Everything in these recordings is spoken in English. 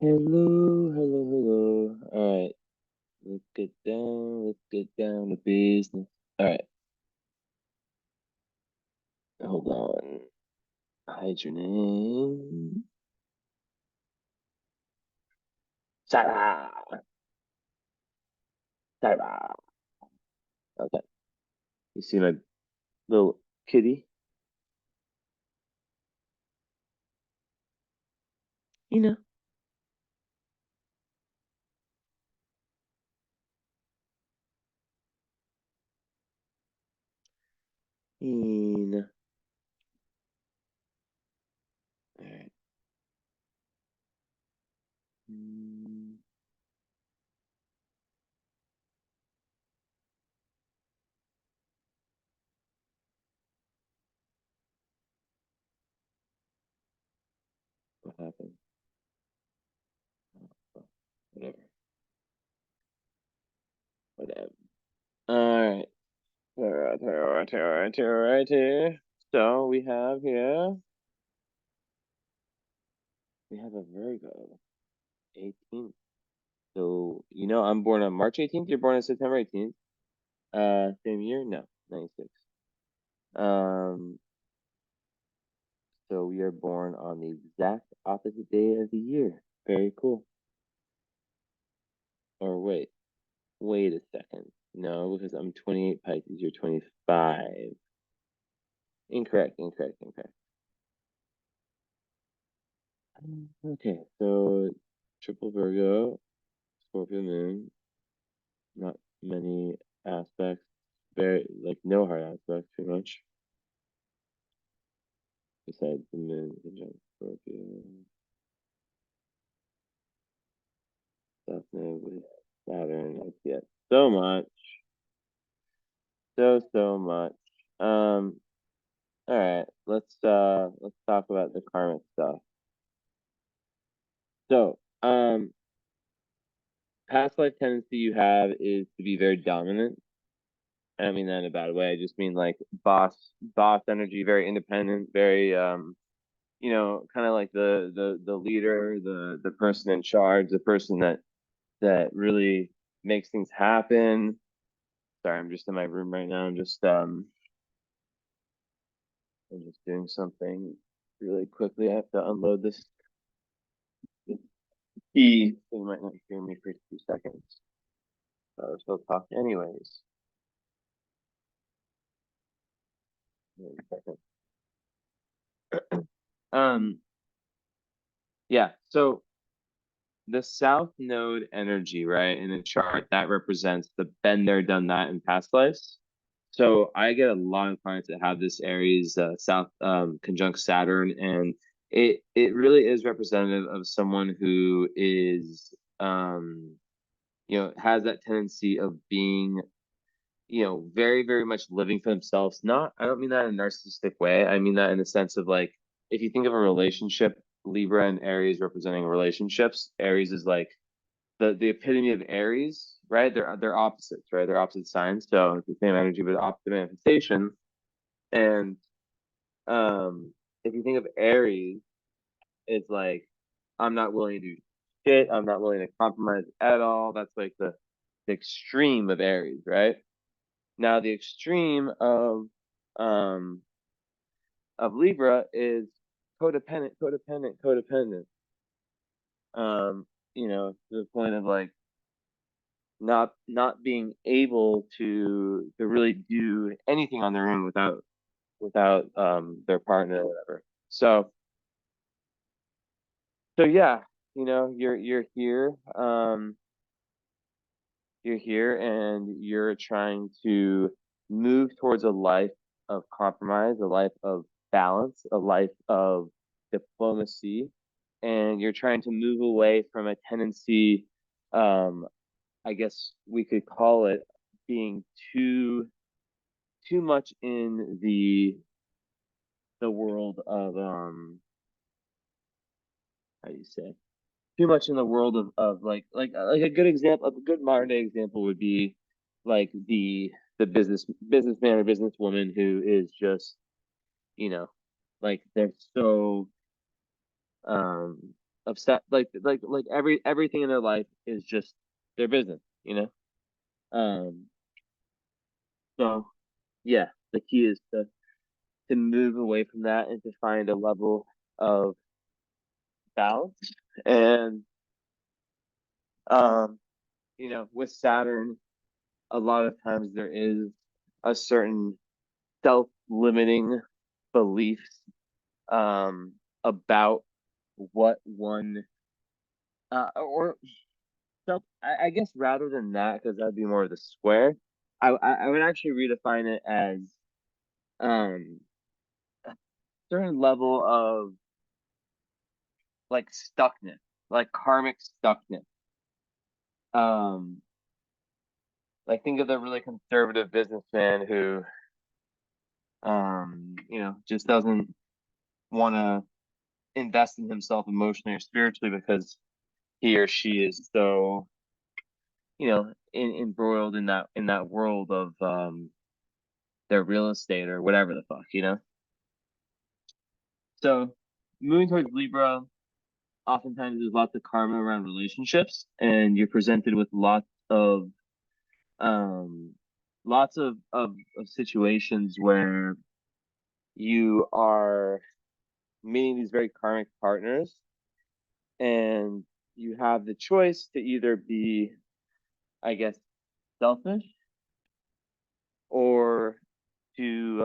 Hello, hello, hello. All right, let's get down to business. All right, hold on. Hide your name. Sarah, Sarah. Okay, you see my little kitty? You know. You All right. Mm, what happened? Oh, whatever. Whatever. All right. All right. All right. All right. All right. Here. So we have a Virgo, 18th. So, I'm born on March 18th. You're born on September 18th. Same year? No, 96. Um, so we are born on the exact opposite day of the year. Very cool. Or wait a second. No, because I'm 28 Pisces, you're 25. Incorrect, incorrect, incorrect. Okay, so triple Virgo, Scorpio moon, not many aspects, very, like, no hard aspects, pretty much, besides the moon conjunct Scorpio. Definitely Saturn. I get so much, so much. All right, let's talk about the karmic stuff. So, past life tendency you have is to be very dominant. I don't mean that in a bad way. I just mean like boss energy, very independent, very kind of like the leader, the person in charge, the person that really makes things happen. Sorry, I'm just in my room right now. I'm just doing something really quickly. I have to unload this key. So you might not hear me for 2 seconds. I'll still talk anyways. Wait a second. Um, yeah. So the South Node energy, right, in a chart that represents the been there, done that in past lives. So I get a lot of clients that have this Aries South conjunct Saturn, and it really is representative of someone who is has that tendency of being, very, very much living for themselves. Not, I don't mean that in a narcissistic way. I mean that in the sense of like, if you think of a relationship, Libra and Aries representing relationships, Aries is like the epitome of Aries, right? They're opposites, right? They're opposite signs. So it's the same energy, but opposite manifestation. And if you think of Aries, it's like, I'm not willing to do shit. I'm not willing to compromise at all. That's like the extreme of Aries, right? Now the extreme um of Libra is codependent, codependent, codependent. Um, to the point of like not being able to really do anything on their own without their partner or whatever. So yeah, you're here and you're trying to move towards a life of compromise, a life of balance, a life of diplomacy, and you're trying to move away from a tendency, um, I guess we could call it being too much in the world of how do you say, too much in the world of like a good example, a good modern day example would be like the businessman or businesswoman who is just, you know like they're so um set, like everything in their life is just their business, you know. So yeah, the key is to move away from that and to find a level of balance. And um, with Saturn, a lot of times there is a certain self-limiting beliefs about what one or self. I guess rather than that, because that'd be more of the square. I would actually redefine it as um certain level of like stuckness, like karmic stuckness. Um, like think of the really conservative businessman who, just doesn't want to invest in himself emotionally or spiritually because he or she is so, embroiled in that world of their real estate or whatever the fuck. So moving towards Libra, oftentimes there's lots of karma around relationships, and you're presented with um lots of situations where you are meeting these very karmic partners, and you have the choice to either be, I guess, selfish or to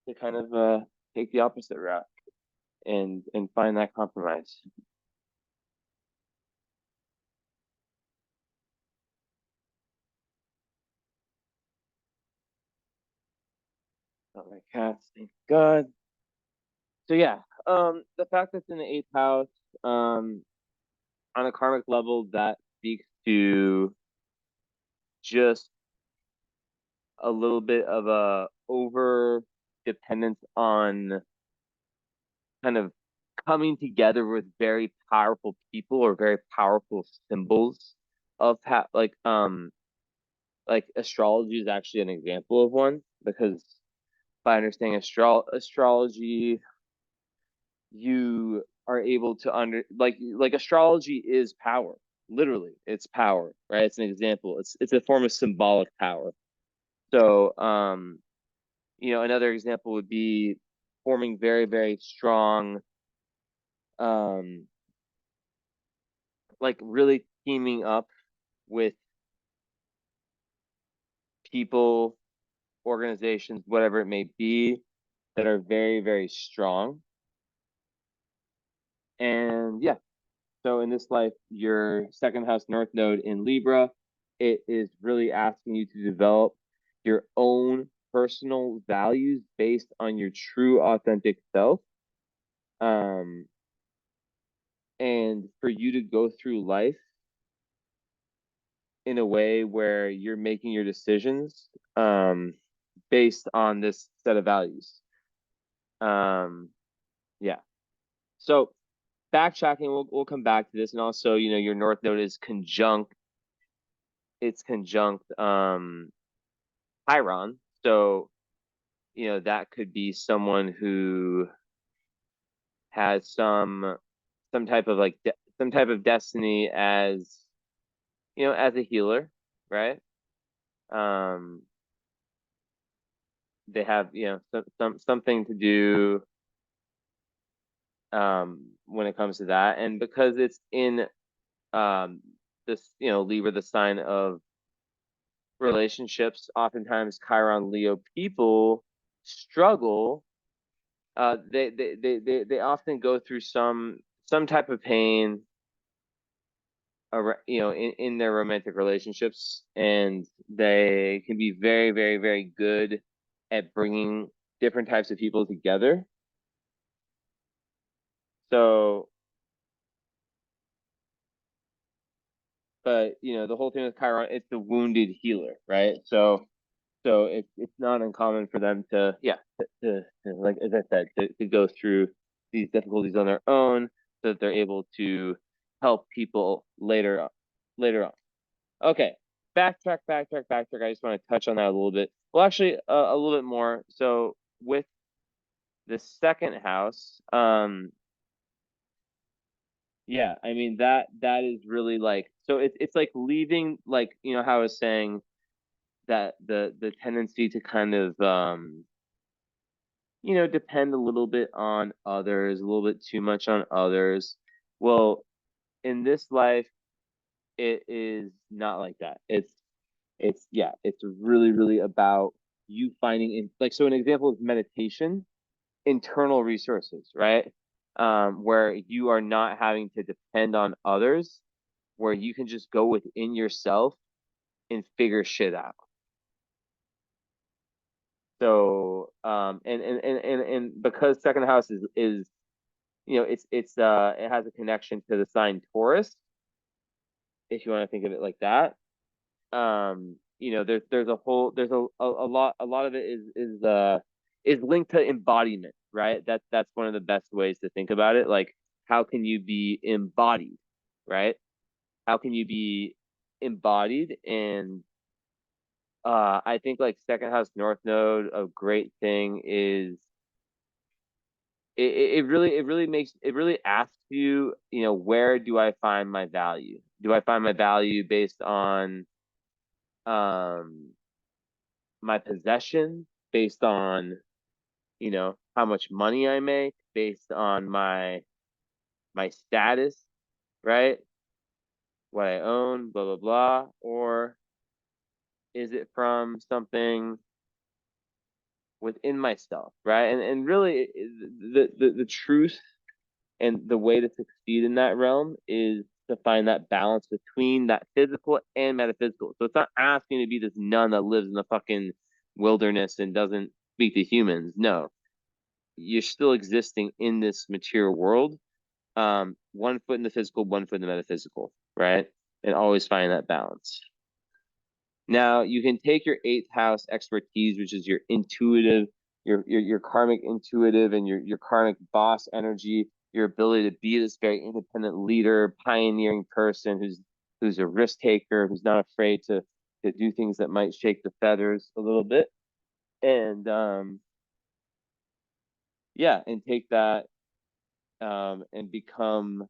to kind of take the opposite route and find that compromise. Oh my cats, thank God. So yeah, the fact that it's in the eighth house, um, on a karmic level, that speaks to just a little bit of a over dependence on kind of coming together with very powerful people or very powerful symbols of like astrology is actually an example of one, because by understanding astrology, you are able to like astrology is power. Literally, it's power, right? It's an example. It's a form of symbolic power. So another example would be forming very, very strong, um, like really teaming up with people, organizations, whatever it may be, that are very, very strong. And yeah, so in this life, your second house north node in Libra, it is really asking you to develop your own personal values based on your true authentic self. Um, and for you to go through life in a way where you're making your decisions based on this set of values. Yeah. So backtracking, we'll come back to this, and also, your north node is conjunct. It's conjunct Chiron, so that could be someone who has some type of like some type of destiny as as a healer, right? Um, they have something to do when it comes to that, and because it's in this Libra, the sign of relationships, oftentimes Chiron Leo people struggle. They often go through some type of pain, in their romantic relationships, and they can be very, very, very good at bringing different types of people together. So, but the whole thing with Chiron, it's the wounded healer, right? So it's not uncommon for them to, yeah, to like, as I said, to go through these difficulties on their own, so that they're able to help people later on. Okay, backtrack. I just want to touch on that a little bit. Well, actually, a little bit more. So with the second house, yeah, I mean that is really like, so it's like leaving, like, you know how I was saying that the tendency to kind of depend a little bit on others, a little bit too much on others. Well, in this life, it is not like that. It's really, really about you finding, in like, so an example of meditation, internal resources, right? Where you are not having to depend on others, where you can just go within yourself and figure shit out. So, and because second house is it has a connection to the sign Taurus, if you want to think of it like that. There's a whole there's a lot of it is linked to embodiment, right? That's one of the best ways to think about it. Like, how can you be embodied, right? How can you be embodied? And I think like second house north node, a great thing is it really asks you, where do I find my value? Do I find my value based on um my possession, based on, how much money I make, based on my status, right? What I own, blah blah blah, or is it from something within myself, right? And really, the truth and the way to succeed in that realm is to find that balance between that physical and metaphysical. So it's not asking to be this nun that lives in the fucking wilderness and doesn't speak to humans. No, you're still existing in this material world. One foot in the physical, one foot in the metaphysical, right? And always find that balance. Now you can take your eighth house expertise, which is your intuitive, your karmic intuitive, and your karmic boss energy, your ability to be this very independent leader, pioneering person who's a risk taker, who's not afraid to do things that might shake the feathers a little bit, and and take that and become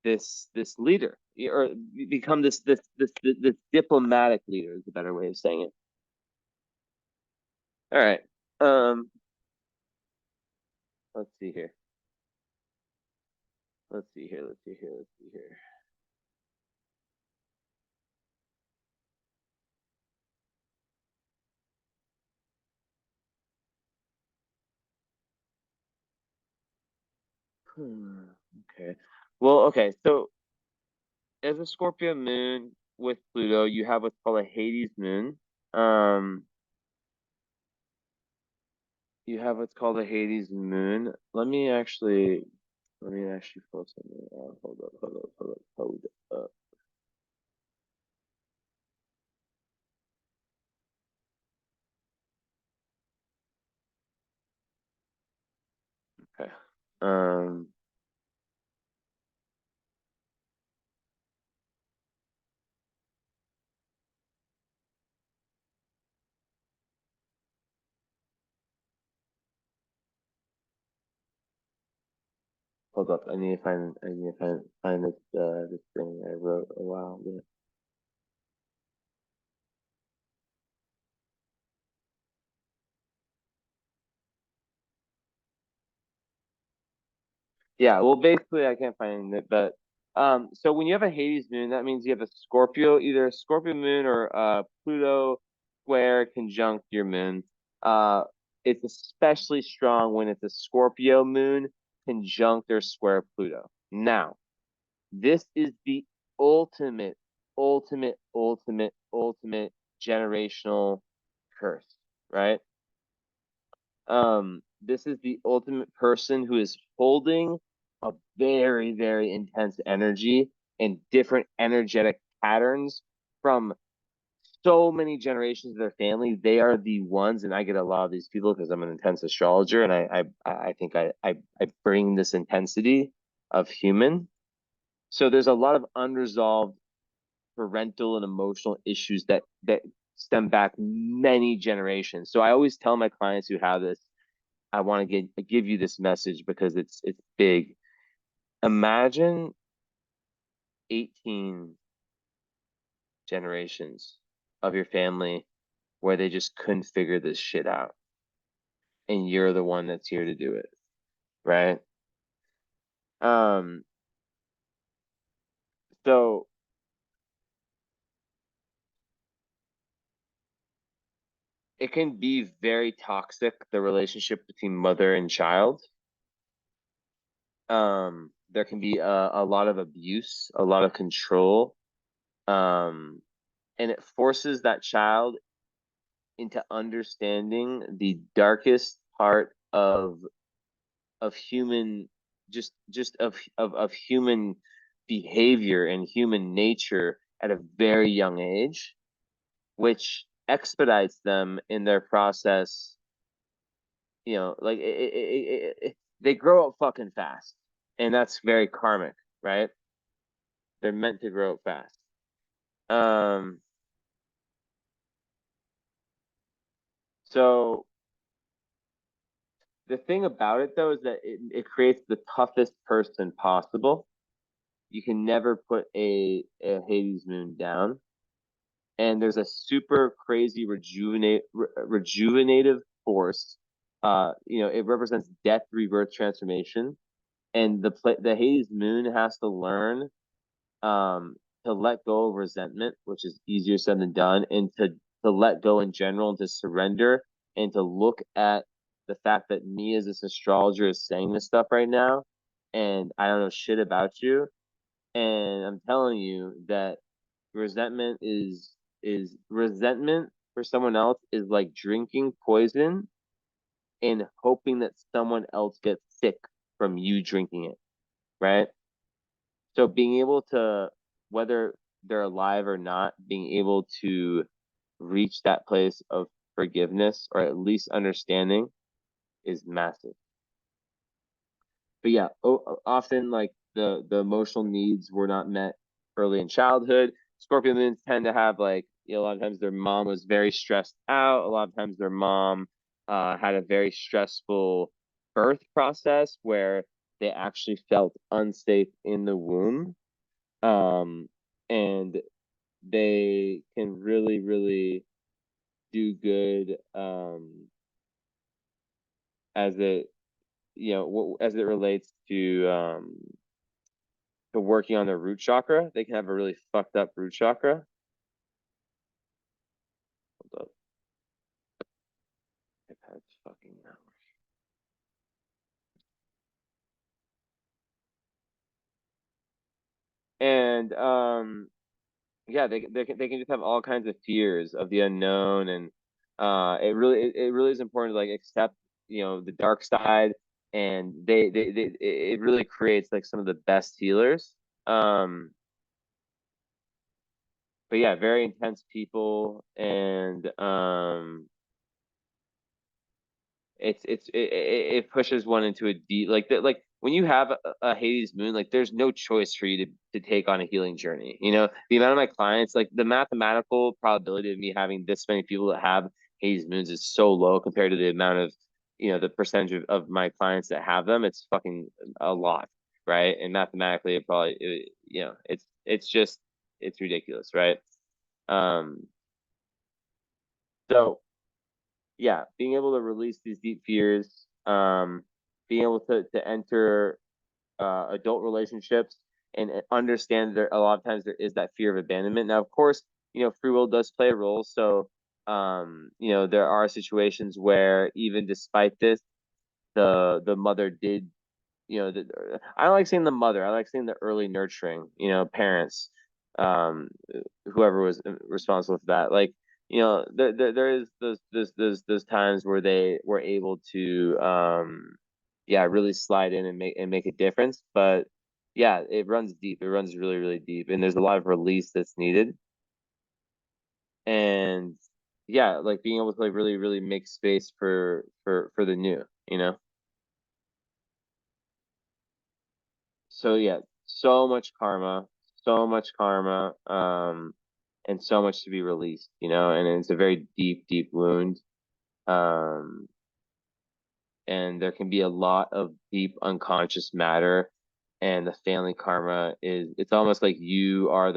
this leader, or become this diplomatic leader is a better way of saying it. All right. Let's see here. Let's see here. Let's see here. Let's see here. Okay. Well, okay. So as a Scorpio moon with Pluto, you have what's called a Hades moon. Um, you have what's called a Hades moon. Let me actually pull something out. Hold up. Okay. Um, Hold up. I need to find this thing I wrote a while ago. Yeah, well, basically, I can't find it, but so when you have a Hades moon, that means you have a Scorpio, either a Scorpio moon or Pluto square conjunct your moon. Uh, it's especially strong when it's a Scorpio moon conjunct or square Pluto. Now, this is the ultimate, ultimate generational curse, right? This is the ultimate person who is holding a very, very intense energy and different energetic patterns from so many generations of their family. They are the ones, and I get a lot of these people because I'm an intense astrologer, and I think I bring this intensity of human. So there's a lot of unresolved parental and emotional issues that stem back many generations. So I always tell my clients who have this, I want to give you this message because it's big. Imagine 18 generations of your family where they just couldn't figure this shit out, and you're the one that's here to do it, right? Um, so it can be very toxic, the relationship between mother and child. There can be a lot of abuse, a lot of control, and it forces that child into understanding the darkest part of human, just of human behavior and human nature at a very young age, which expedites them in their process. Like they grow up fucking fast, and that's very karmic, right? They're meant to grow up fast. Um, so the thing about it though is that it creates the toughest person possible. You can never put a Hades moon down. And there's a super crazy rejuvenative force. It represents death, rebirth, transformation, and the Hades moon has to learn to let go of resentment, which is easier said than done, and to let go in general, and to surrender, and to look at the fact that me as this astrologer is saying this stuff right now, and I don't know shit about you, and I'm telling you that resentment is resentment for someone else is like drinking poison and hoping that someone else gets sick from you drinking it, right? So being able to, whether they're alive or not, being able to reach that place of forgiveness or at least understanding is massive. But yeah, often like the emotional needs were not met early in childhood. Scorpio moons tend to have like, a lot of times their mom was very stressed out. A lot of times their mom had a very stressful birth process where they actually felt unsafe in the womb. And they can really, really do good as it, as it relates to working on their root chakra. They can have a really fucked up root chakra. Hold up. iPad's fucking not working. And yeah, they can just have all kinds of fears of the unknown, and it really is important to like accept, the dark side, and it really creates like some of the best healers. Um but yeah, very intense people, and it pushes one into a deep, like that, like when you have a Hades moon, like there's no choice for you to take on a healing journey. The amount of my clients, like the mathematical probability of me having this many people that have Hades moons is so low compared to the amount of, the percentage of my clients that have them. It's fucking a lot, right? And mathematically it probably it's ridiculous, right? um so yeah, being able to release these deep fears, being able to enter adult relationships, and understand that a lot of times there is that fear of abandonment. Now, of course, free will does play a role. So, there are situations where even despite this, the mother did, I don't like saying the mother. I like saying the early nurturing, parents, um, whoever was responsible for that. Like, there is those times where they were able to, yeah, really slide in and make a difference. But yeah, it runs deep. It runs really, really deep, and there's a lot of release that's needed. And yeah, like being able to like really, really make space for the new, So yeah, so much karma, and so much to be released, and it's a very deep, deep wound. Um, and there can be a lot of deep unconscious matter, and the family karma it's almost like you are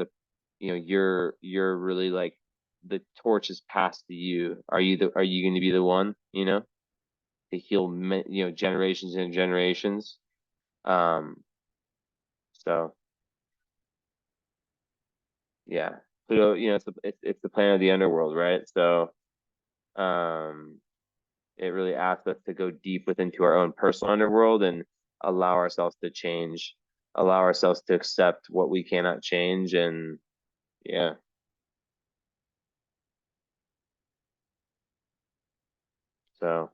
you're really like the torch is passed to you. Are you going to be the one, to heal generations and generations? um so yeah, Pluto, it's the planet of the underworld, right? So um it really asks us to go deep within to our own personal underworld and allow ourselves to change, allow ourselves to accept what we cannot change. And yeah, so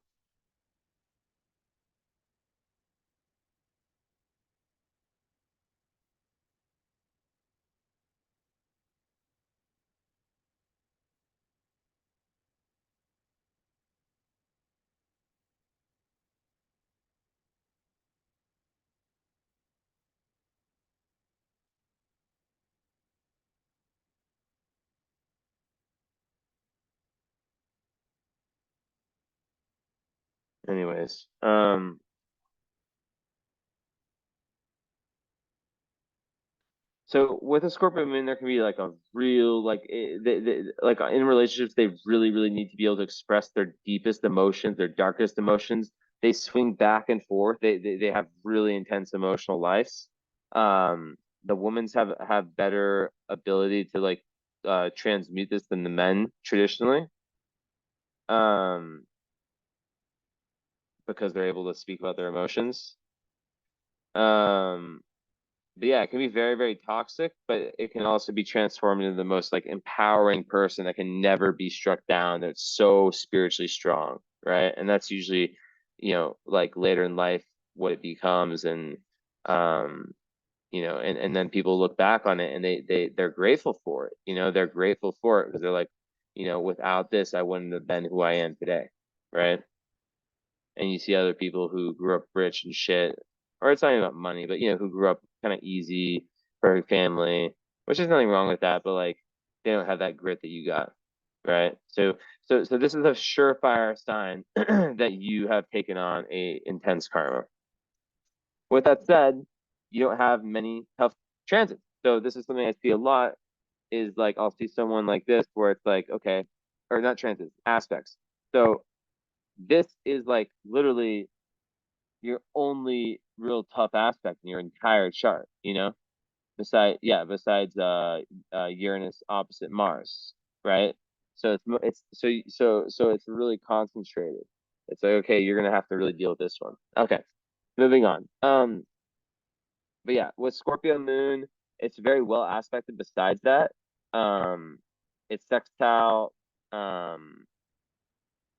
anyways, so with a Scorpio moon, there can be like a real like in relationships, they really really need to be able to express their deepest emotions, their darkest emotions. They swing back and forth. They have really intense emotional lives. The women's have better ability to like transmute this than the men traditionally, um, because they're able to speak about their emotions. Um, But yeah, it can be very, very toxic, but it can also be transformed into the most like empowering person that can never be struck down. That's so spiritually strong, right? And that's usually, like later in life what it becomes. And and then people look back on it and they're grateful for it. They're grateful for it because they're like, without this, I wouldn't have been who I am today, right? And you see other people who grew up rich and shit, or it's not even about money, but who grew up kind of easy, perfect family, which is nothing wrong with that, but like they don't have that grit that you got, right? So this is a surefire sign that you have taken on a intense karma. With that said, you don't have many tough transits. So this is something I see a lot, is like I'll see someone like this where it's like, okay, or not transits, aspects. So this is like literally your only real tough aspect in your entire chart, besides Uranus opposite Mars, right? So it's really concentrated. It's like, okay, you're gonna have to really deal with this one. Okay, moving on. But yeah, with Scorpio moon, it's very well aspected. Besides that, um, it's sextile. Um,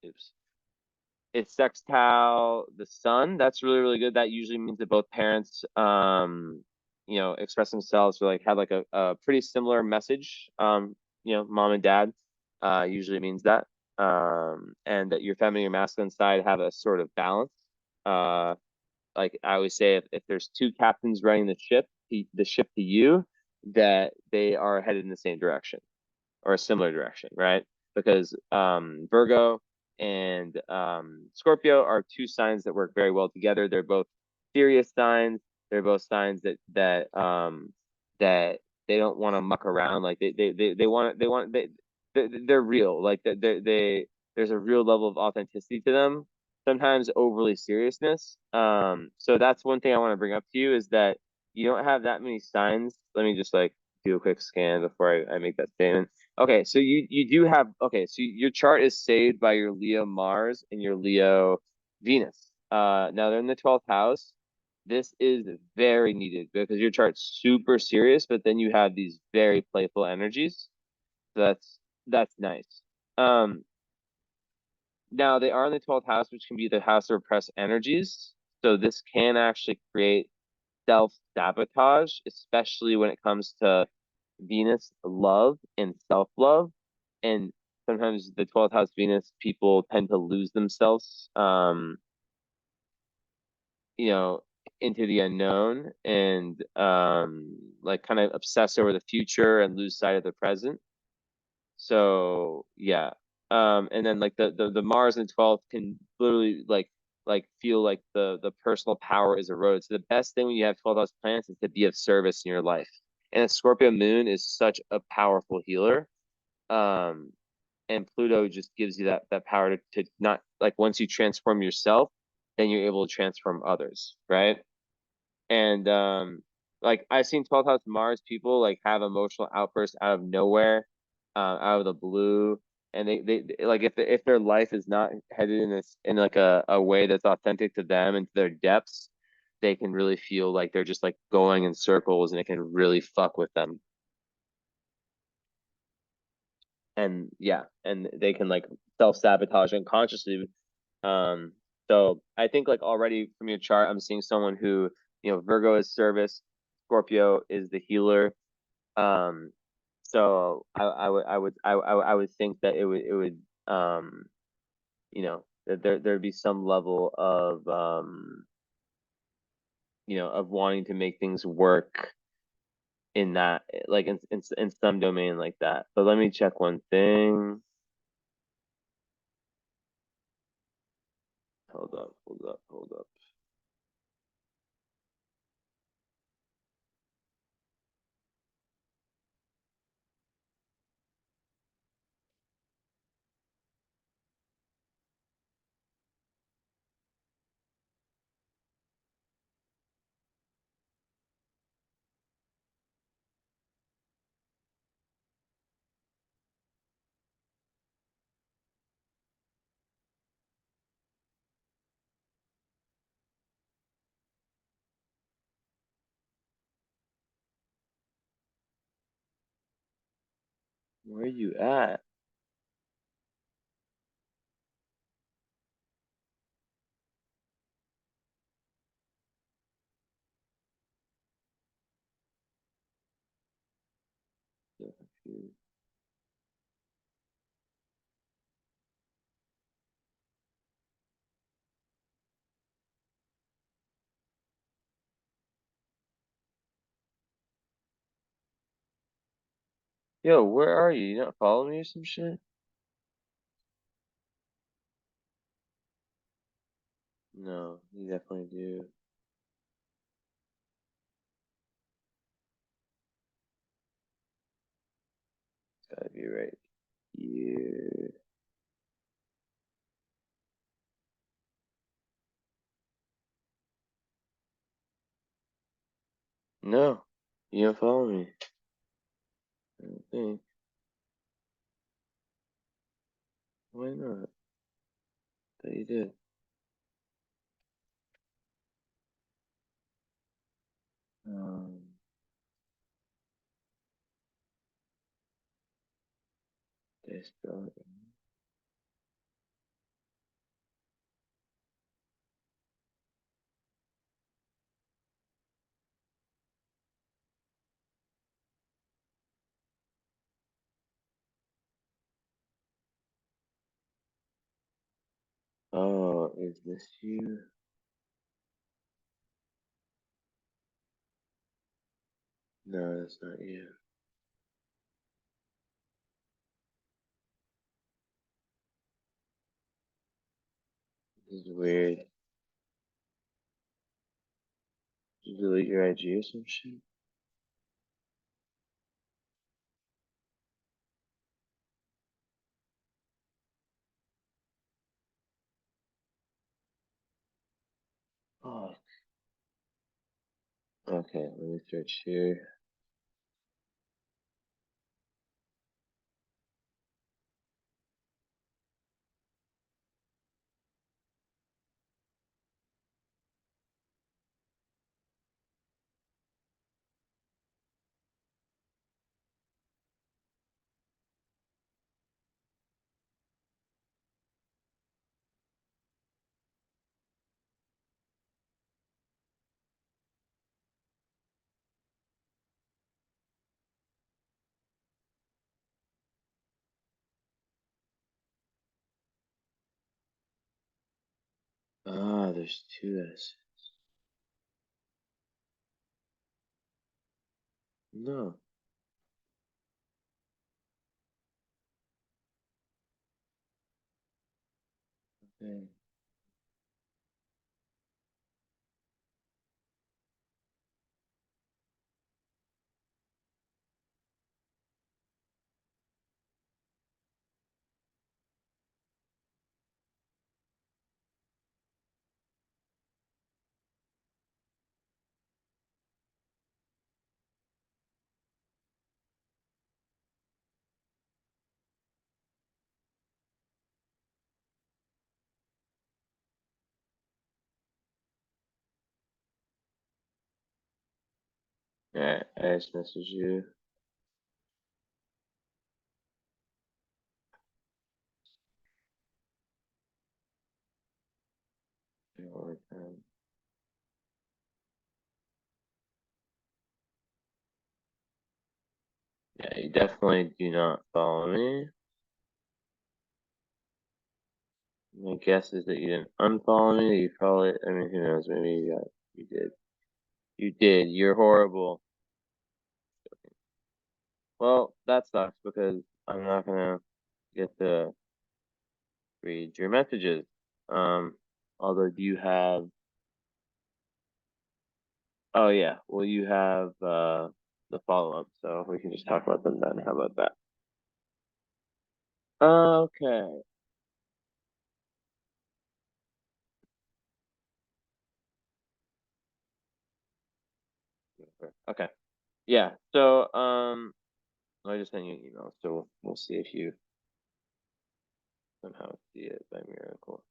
oops, it's sextile the sun. That's really really good. That usually means that both parents express themselves or like have like a pretty similar message. Mom and dad usually means that. And that your feminine and your masculine side have a sort of balance. uh like I always say, if there's two captains running the ship to you, that they are headed in the same direction or a similar direction, right? Because Virgo and Scorpio are two signs that work very well together. They're both serious signs. They're both signs that they don't want to muck around. Like they're real. Like there's a real level of authenticity to them. Sometimes overly seriousness. So that's one thing I want to bring up to you, is that you don't have that many signs. Let me just like do a quick scan before I make that statement. Okay, so you do have, okay, so your chart is saved by your Leo Mars and your Leo Venus. Now they're in the 12th house. This is very needed because your chart's super serious, but then you have these very playful energies. So that's nice. Um, Now they are in the 12th house, which can be the house of repressed energies. So this can actually create self-sabotage, especially when it comes to Venus love and self-love. And sometimes the 12th house Venus people tend to lose themselves, you know, into the unknown, and like kind of obsess over the future and lose sight of the present. So yeah. And then like the Mars in 12th can literally like like feel like the personal power is eroded. So the best thing when you have 12 house planets is to be of service in your life. And a Scorpio moon is such a powerful healer. Um, and Pluto just gives you that power to not like once you transform yourself, then you're able to transform others, right? And like I've seen 12th house Mars people like have emotional outbursts out of nowhere, out of the blue, and they like if their life is not headed in this in like a way that's authentic to them and to their depths, they can really feel like they're just like going in circles and it can really fuck with them. And yeah, and they can like self-sabotage unconsciously. Um, so I think like already from your chart, I'm seeing someone who, Virgo is service, Scorpio is the healer. Um, so I would think that it would that there'd be some level of wanting to make things work in that like in some domain like that. But let me check one thing. Hold up, hold up, hold up. Where are you at? So confused. Yo, where are you? You not following me or some shit? No, you definitely do. It's gotta be right here. No, you don't follow me. I don't think. Why not? Thought you did. Um, they spell it. Oh, is this you? No, that's not you. This is weird. Did you delete your IG or some shit? Oh, okay. Let me search here. Ah, there's two S. No. Okay. Alright, I just messaged you. Yeah, you definitely do not follow me. My guess is that you didn't unfollow me. You probably, I mean, who knows? Maybe you did. You did. You're horrible. Well, that sucks because I'm not gonna get to read your messages. Um, although do you have? Oh yeah. Well, you have the follow up, so we can just talk about them then. How about that? Okay. Okay. Yeah. So I just sent you an email, so we'll see if you somehow see it by miracle.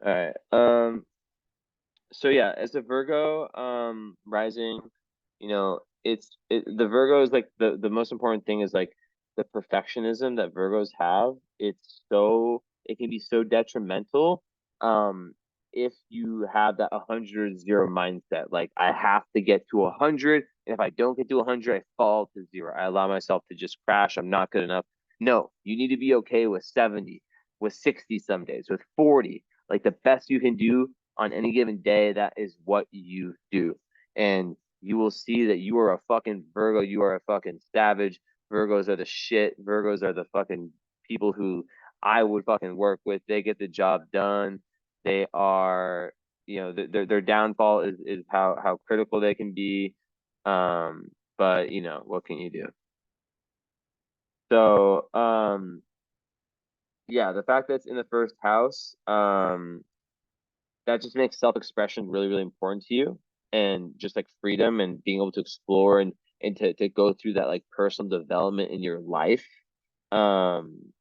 All right. So yeah, as a Virgo, rising, the Virgo is like the most important thing is like the perfectionism that Virgos have. It can be so detrimental, if you have that 100 or 0 mindset. Like I have to get to 100, and if I don't get to 100, I fall to 0. I allow myself to just crash. I'm not good enough. No, you need to be okay with 70, with 60 some days, with 40. Like the best you can do on any given day, that is what you do. And you will see that you are a fucking Virgo. You are a fucking savage. Virgos are the shit. Virgos are the fucking people who I would fucking work with. They get the job done. They are, their downfall is how critical they can be. But what can you do? So, yeah, the fact that it's in the first house, that just makes self-expression really, really important to you, and just like freedom and being able to explore and to go through that like personal development in your life. Um,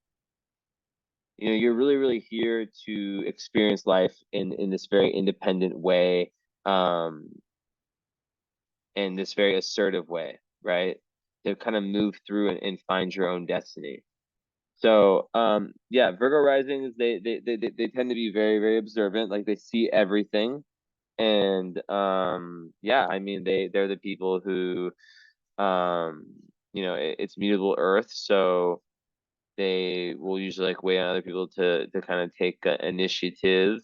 you're really, really here to experience life in this very independent way, um, in this very assertive way, right? To kind of move through and find your own destiny. So, yeah, Virgo risings, they tend to be very, very observant, like they see everything. And yeah, I mean they're the people who, um it's mutable earth, so they will usually like wait on other people to kind of take initiative.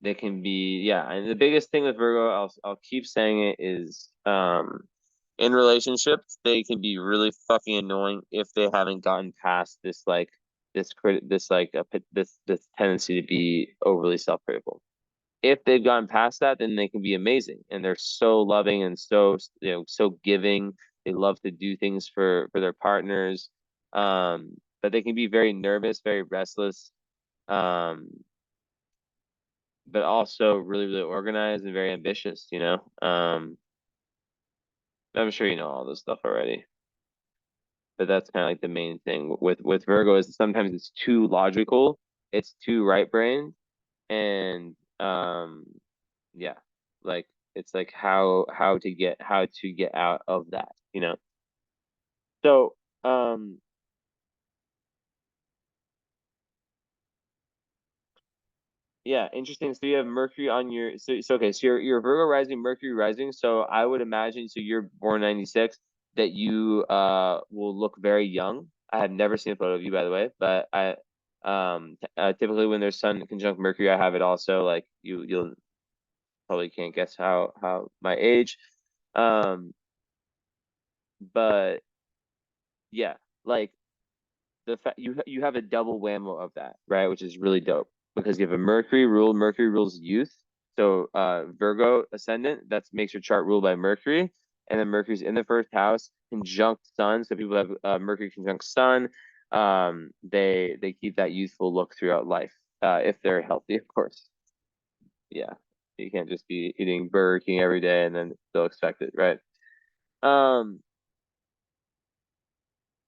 They can be, yeah, and the biggest thing with Virgo, I'll keep saying it, is in relationships they can be really fucking annoying if they haven't gotten past this like this like this tendency to be overly self-critical. If they've gotten past that, then they can be amazing, and they're so loving and so giving. They love to do things for their partners, but they can be very nervous, very restless, um, but also really, really organized and very ambitious. I'm sure you know all this stuff already, but that's kind of like the main thing with Virgo is sometimes it's too logical, it's too right brained, and yeah, like it's like how to get out of that. So yeah, interesting. So you have Mercury on your, so okay, so you're Virgo rising, Mercury rising. So I would imagine, so you're born 96, that you will look very young. I have never seen a photo of you, by the way, but typically when there's Sun conjunct Mercury, I have it also. Like you'll probably can't guess how my age. Um but yeah, like the fact you have a double whammo of that, right? Which is really dope because you have a Mercury rules youth. So Virgo ascendant, that makes your chart ruled by Mercury, and then Mercury's in the first house, conjunct Sun. So people have Mercury conjunct Sun. They keep that youthful look throughout life, if they're healthy, of course. Yeah, you can't just be eating Burger King every day and then still expect it, right? Um,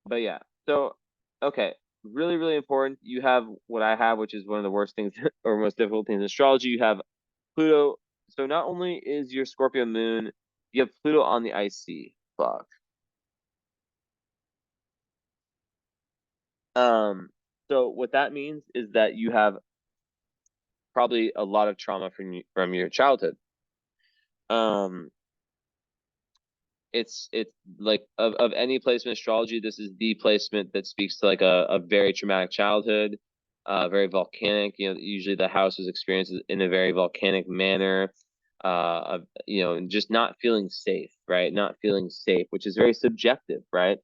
But yeah, so okay, really, really important. You have what I have, which is one of the worst things or most difficult things in astrology. You have Pluto. So not only is your Scorpio moon, you have Pluto on the IC clock. Um, so what that means is that you have probably a lot of trauma from your childhood. Um, it's like of any placement in astrology, this is the placement that speaks to like a very traumatic childhood, very volcanic. You know, usually the house was experienced in a very volcanic manner. You know, and just not feeling safe, right? Not feeling safe, which is very subjective, right?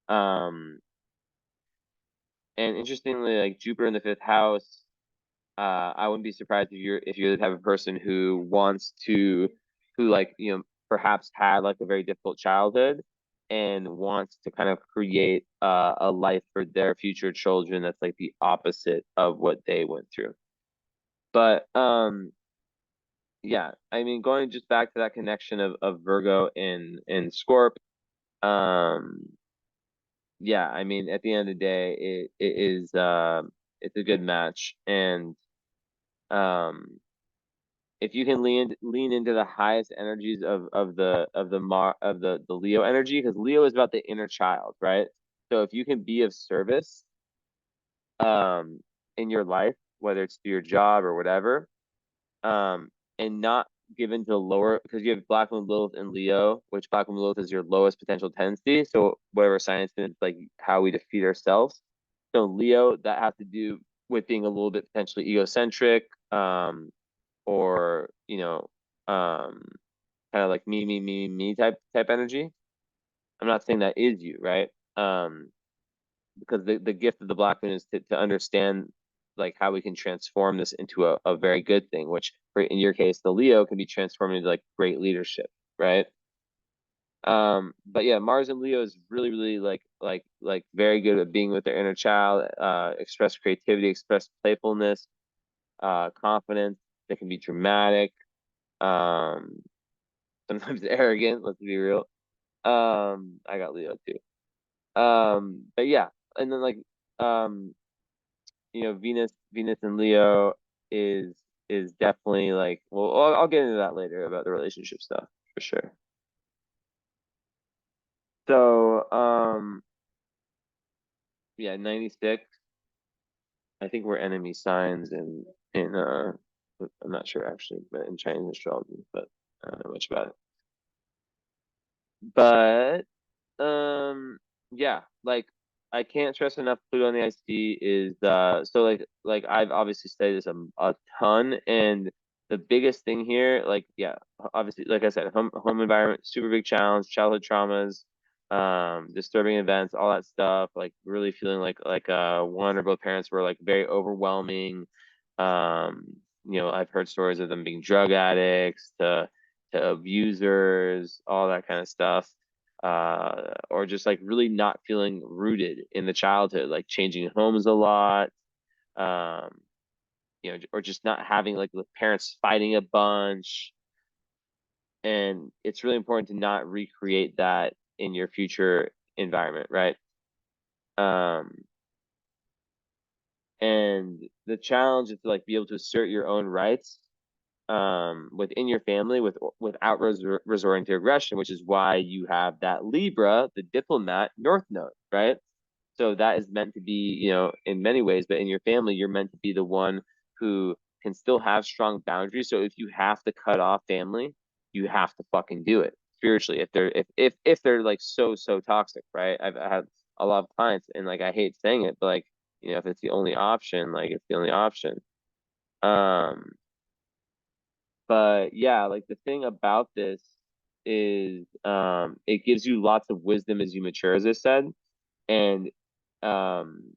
Um, and interestingly, like Jupiter in the fifth house, I wouldn't be surprised if you're the type of person who wants to, who like, you know, perhaps had like a very difficult childhood and wants to kind of create a life for their future children that's like the opposite of what they went through. But yeah, I mean, going just back to that connection of Virgo and Scorp, um, yeah, I mean, at the end of the day, it is it's a good match, and um if you can lean into the highest energies of the Leo energy, because Leo is about the inner child, right? So if you can be of service um in your life, whether it's to your job or whatever, um and not given to lower, because you have Black Moon Lilith and Leo, which Black Moon Lilith is your lowest potential tendency. So whatever science is, like how we defeat ourselves. So Leo, that has to do with being a little bit potentially egocentric, or kind of like me type energy. I'm not saying that is you, right? Because the gift of the Black Moon is to understand like how we can transform this into a very good thing, which in your case, the Leo can be transformed into like great leadership, right? But yeah, Mars and Leo is really, really like very good at being with their inner child, express creativity, express playfulness, confidence. They can be dramatic, um, sometimes arrogant, let's be real. I got Leo too. But yeah, and then like um, Venus and Leo is is definitely like, well, I'll get into that later about the relationship stuff for sure. So yeah, 96. I think we're enemy signs in I'm not sure actually, but in Chinese astrology, but I don't know much about it. But yeah, like I can't stress enough Pluto on the IC is so like I've obviously studied this a ton, and the biggest thing here, like yeah, obviously like I said, home environment, super big challenge, childhood traumas, disturbing events, all that stuff, like really feeling like one or both parents were like very overwhelming. Um, I've heard stories of them being drug addicts to abusers, all that kind of stuff, or just like really not feeling rooted in the childhood, like changing homes a lot, um, or just not having like the parents fighting a bunch. And it's really important to not recreate that in your future environment, right? Um, and the challenge is to like be able to assert your own rights within your family without resorting to aggression, which is why you have that Libra, the diplomat, North Node, right? So that is meant to be, in many ways, but in your family, you're meant to be the one who can still have strong boundaries. So if you have to cut off family, you have to fucking do it spiritually. If they're like so toxic, right? I had a lot of clients, and like I hate saying it, but like if it's the only option, like it's the only option. Um, but yeah, like the thing about this is it gives you lots of wisdom as you mature, as I said, and um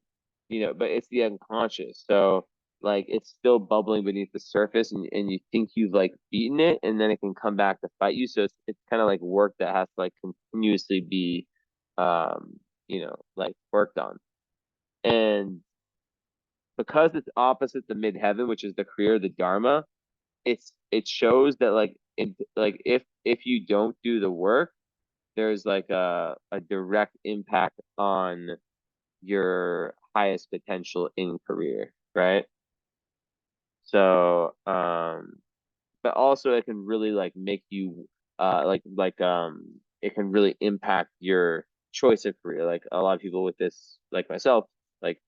but it's the unconscious, so like it's still bubbling beneath the surface, and you think you've like beaten it, and then it can come back to fight you. So it's kind of like work that has to like continuously be like worked on. And because it's opposite the midheaven, which is the career, the dharma, it shows that like if you don't do the work, there's like a direct impact on your highest potential in career, right? So, but also it can really like make you it can really impact your choice of career. Like a lot of people with this, like myself, like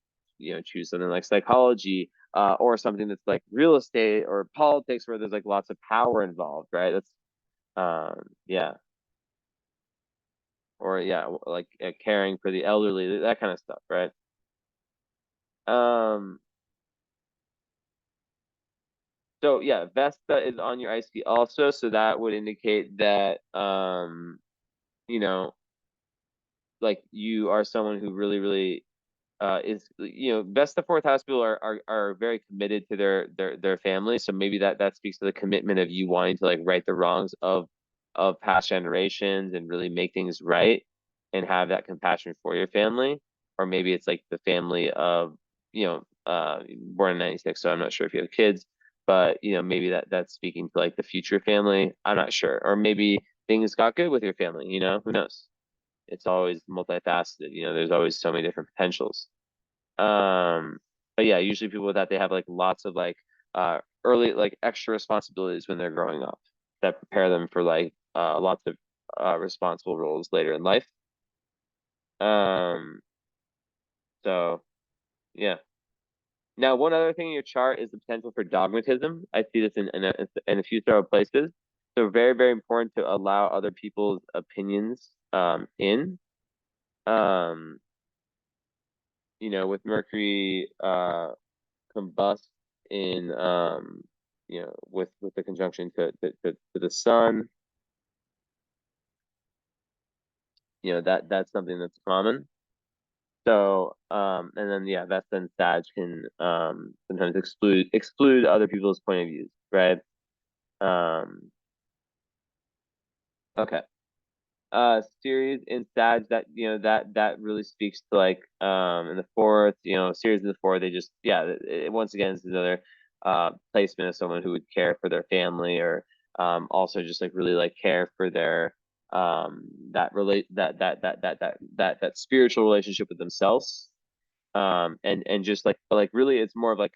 choose something like psychology, or something that's like real estate or politics where there's like lots of power involved, right? That's yeah. Or yeah, like caring for the elderly, that kind of stuff, right? Um, so yeah, Vesta is on your IC also, so that would indicate that you know, like you are someone who really, really is best the fourth house people are very committed to their family. So maybe that speaks to the commitment of you wanting to like right the wrongs of past generations and really make things right and have that compassion for your family. Or maybe it's like the family of born in 96, so I'm not sure if you have kids, but maybe that's speaking to like the future family. I'm not sure. Or maybe things got good with your family, who knows? It's always multifaceted, there's always so many different potentials. But yeah, usually people with that, they have like lots of like early like extra responsibilities when they're growing up that prepare them for like lots of responsible roles later in life. Um, so yeah. Now, one other thing in your chart is the potential for dogmatism. I see this in a few several places. So very, very important to allow other people's opinions in. Um, with Mercury combust in with the conjunction to the sun, that's something that's common. So and then yeah, that's then Sag can sometimes exclude other people's point of views, right? Um okay. Series in Sag, that that really speaks to like in the fourth, series in the fourth, they just once again it's another placement of someone who would care for their family, or also just like really like care for their that spiritual relationship with themselves, and just like really it's more of like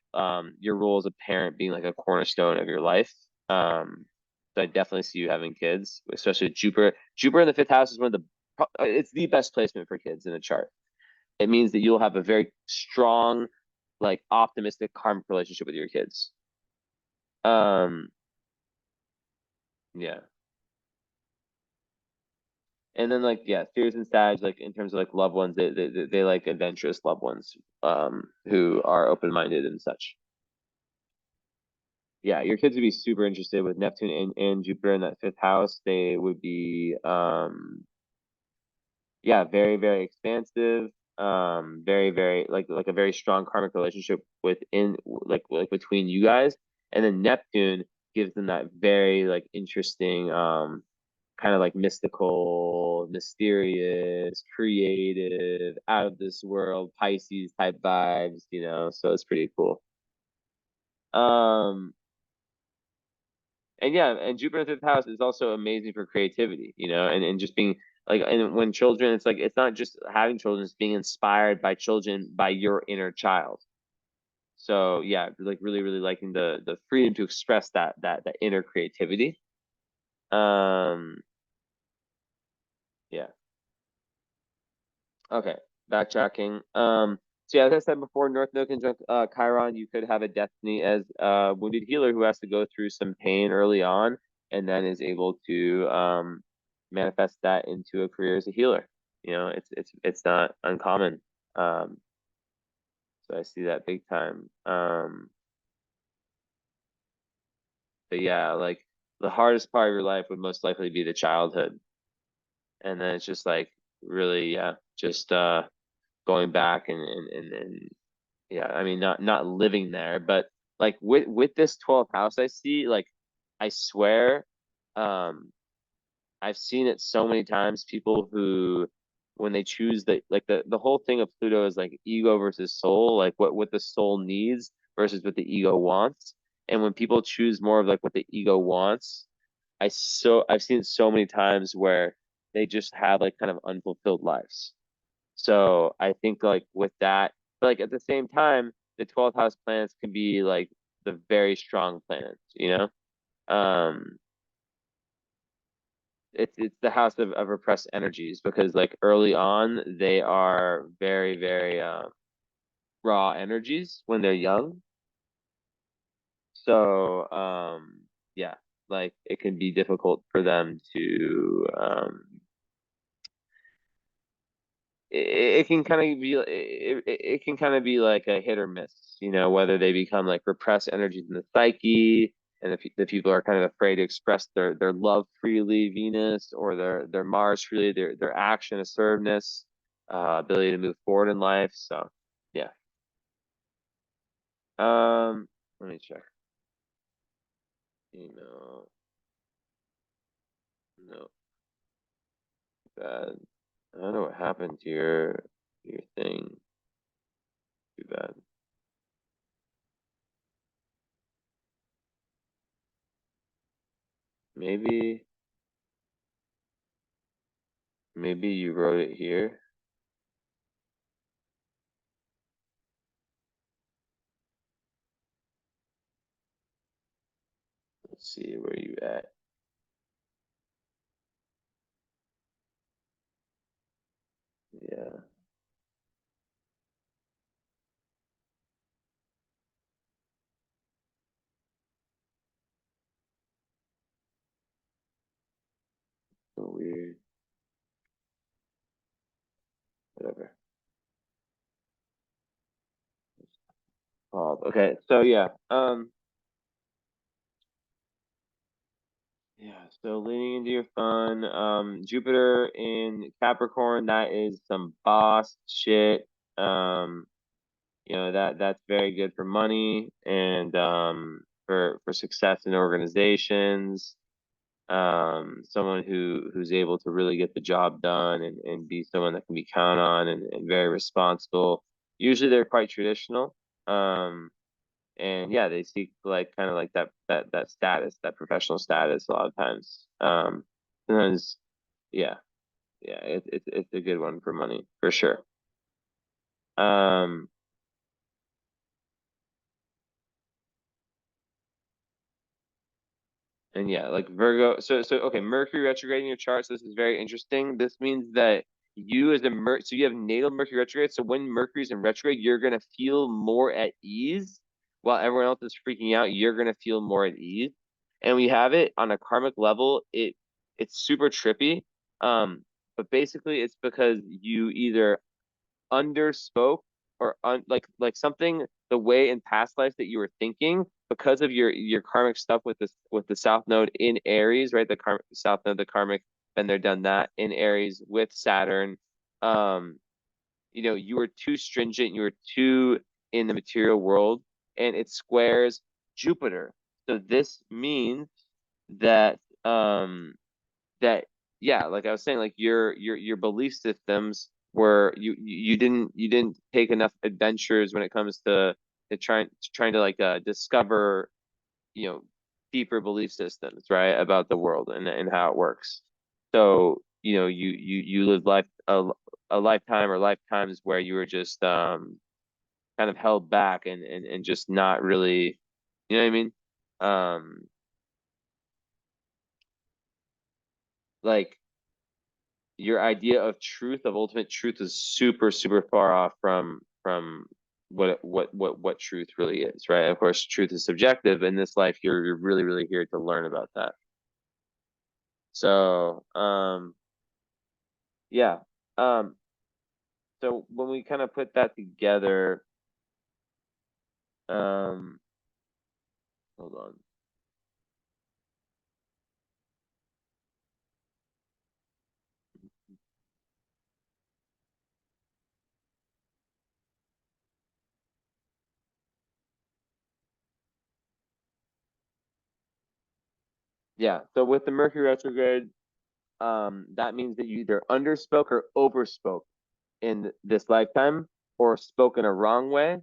your role as a parent being like a cornerstone of your life. So I definitely see you having kids, especially Jupiter in the fifth house is one of it's the best placement for kids in a chart. It means that you'll have a very strong, like optimistic karmic relationship with your kids. um yeah. And then like yeah, Sirius and Sag, like in terms of like loved ones, they like adventurous loved ones who are open-minded and such. Yeah, your kids would be super interested with Neptune and Jupiter in that fifth house. They would be yeah, very, very expansive, very, very like a very strong karmic relationship within like between you guys. And then Neptune gives them that very like interesting kind of like mystical, mysterious, creative, out of this world Pisces type vibes, so it's pretty cool. Um and yeah, and Jupiter in the fifth house is also amazing for creativity, and just being like, and when children, it's like it's not just having children, it's being inspired by children, by your inner child. So yeah, like really, really liking the freedom to express that inner creativity. Um, yeah. Okay, backtracking. So yeah, as I said before, North Node conjunct Chiron, you could have a destiny as a wounded healer who has to go through some pain early on, and then is able to manifest that into a career as a healer. It's not uncommon. Um, so I see that big time. But yeah, like the hardest part of your life would most likely be the childhood, and then it's just like really, yeah, just going back and yeah, I mean not living there, but like with this 12th house I see, like I swear, um I've seen it so many times, people who when they choose the whole thing of Pluto is like ego versus soul, like what the soul needs versus what the ego wants. And when people choose more of like what the ego wants, I've seen it so many times where they just have like kind of unfulfilled lives. So I think like with that, but like at the same time, the 12th house planets can be like the very strong planets, you know? Um, it's the house of repressed energies because like early on they are very, very raw energies when they're young. So yeah, like it can be difficult for them to it can kind of be it can kind of be like a hit or miss, you know, whether they become like repressed energies in the psyche, and if the people are kind of afraid to express their love freely, Venus, or their Mars freely, their action, assertiveness, ability to move forward in life. So yeah. Let me check. Email. No, bad. I don't know what happened to your thing. Too bad. Maybe maybe you wrote it here. Let's see where you at. Yeah, so weird. Whatever. Oh, okay. So yeah. Yeah, so leaning into your fun. Jupiter in Capricorn, that is some boss shit. Um, that's very good for money and for success in organizations. Someone who's able to really get the job done and be someone that can be counted on and very responsible. Usually they're quite traditional. Um, and yeah, they seek like kind of like that status, that professional status a lot of times. Sometimes, yeah, yeah, it's a good one for money for sure. Um, And yeah, like Virgo. So okay, Mercury retrograde in your chart. So this is very interesting. This means that you as a so you have natal Mercury retrograde. So when Mercury's in retrograde, you're gonna feel more at ease, while everyone else is freaking out. You're gonna feel more at ease, and we have it on a karmic level. It's super trippy. But basically, it's because you either underspoke or like something the way in past lives that you were thinking because of your karmic stuff with this with the south node in Aries, right? The karmic south node, the karmic, been there, done that in Aries with Saturn. Um, you were too stringent, you were too in the material world, and it squares Jupiter. So this means that that yeah, like I was saying, like your belief systems were you didn't take enough adventures when it comes to trying to like discover you know deeper belief systems, right, about the world and how it works. So you lived a lifetime or lifetimes where you were just kind of held back and just not really, you know what I mean, um like your idea of truth, of ultimate truth, is super super far off from what truth really is, right? Of course truth is subjective. In this life you're really really here to learn about that. So yeah, um so when we kind of put that together, um hold on. Yeah, so with the Mercury retrograde, that means that you either underspoke or overspoke in this lifetime, or spoke in a wrong way.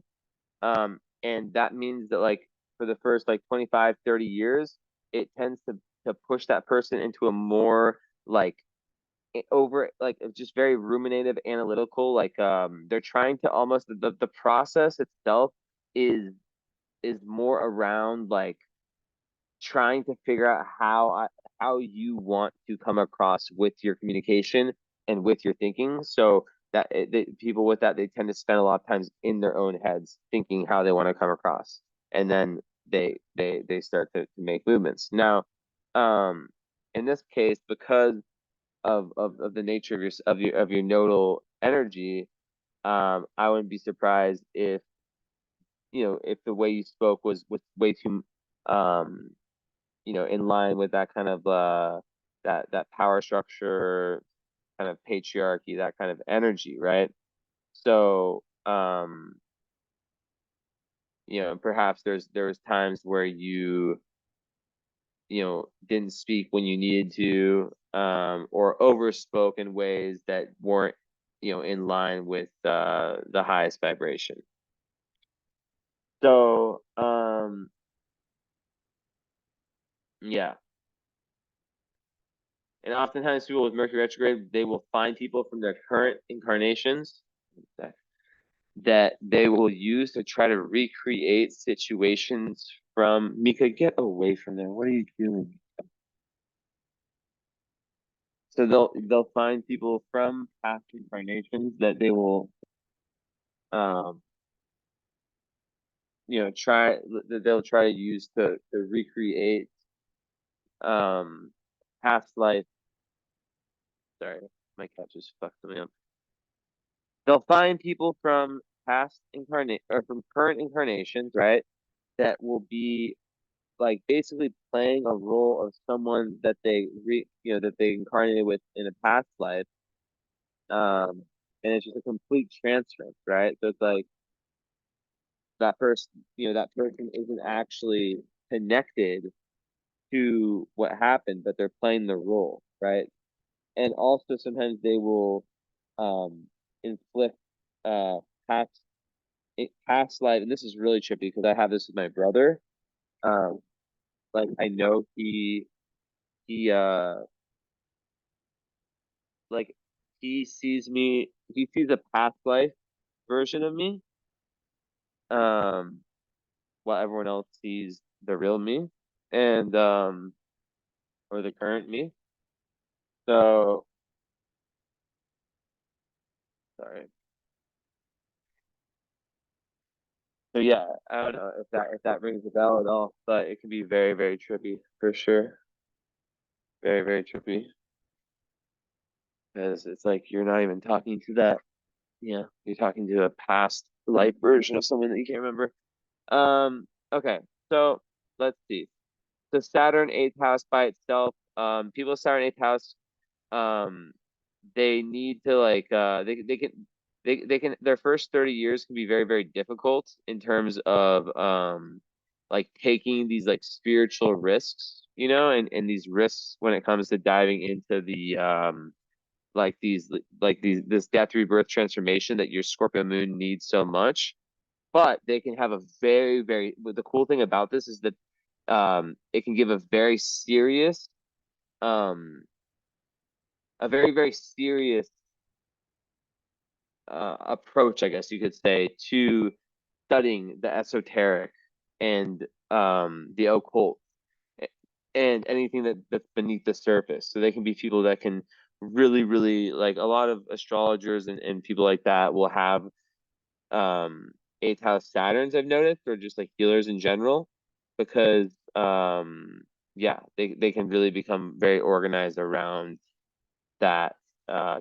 And that means that like for the first like 25, 30 years, it tends to push that person into a more like over, like just very ruminative, analytical. Like they're trying to almost the process itself is more around like trying to figure out how you want to come across with your communication and with your thinking. So that people with that, they tend to spend a lot of times in their own heads thinking how they want to come across, and then they start to make movements. Now, in this case, because of the nature of your nodal energy, I wouldn't be surprised if if the way you spoke was way too um in line with that kind of that power structure, kind of patriarchy, that kind of energy, right? So perhaps there was times where didn't speak when you needed to, or overspoke in ways that weren't in line with the highest vibration. So yeah. And oftentimes people with Mercury retrograde, they will find people from their current incarnations that they will use to try to recreate situations from Mika. Get away from there. What are you doing? So they'll find people from past incarnations that they will um try that they'll try to use to recreate um past life. Sorry, my cat just fucked me up. They'll find people from past incarnate or from current incarnations, right? That will be like basically playing a role of someone that that they incarnated with in a past life. Um, and it's just a complete transference, right? So it's like that person, that person isn't actually connected to what happened, but they're playing the role, right? And also sometimes they will um inflict uh past past life, and this is really trippy because I have this with my brother. Um, like I know he like he sees a past life version of me, um, while everyone else sees the real me, and or the current me. So sorry. So yeah, I don't know if that rings a bell at all, but it can be very, very trippy for sure. Very, very trippy. Because it's like you're not even talking to that, you're talking to a past life version of someone that you can't remember. Okay, so let's see. The Saturn eighth house by itself, people Saturn eighth house, um, they need to like they can their first 30 years can be very, very difficult in terms of like taking these like spiritual risks, and these risks when it comes to diving into the this death rebirth transformation that your Scorpio moon needs so much. But they can have a very, very, the cool thing about this is that it can give um a very, very serious approach, I guess you could say, to studying the esoteric and the occult, and anything that's beneath the surface. So they can be people that can really, really, like a lot of astrologers and people like that will have um eighth house Saturns, I've noticed, or just like healers in general, because yeah, they can really become very organized around that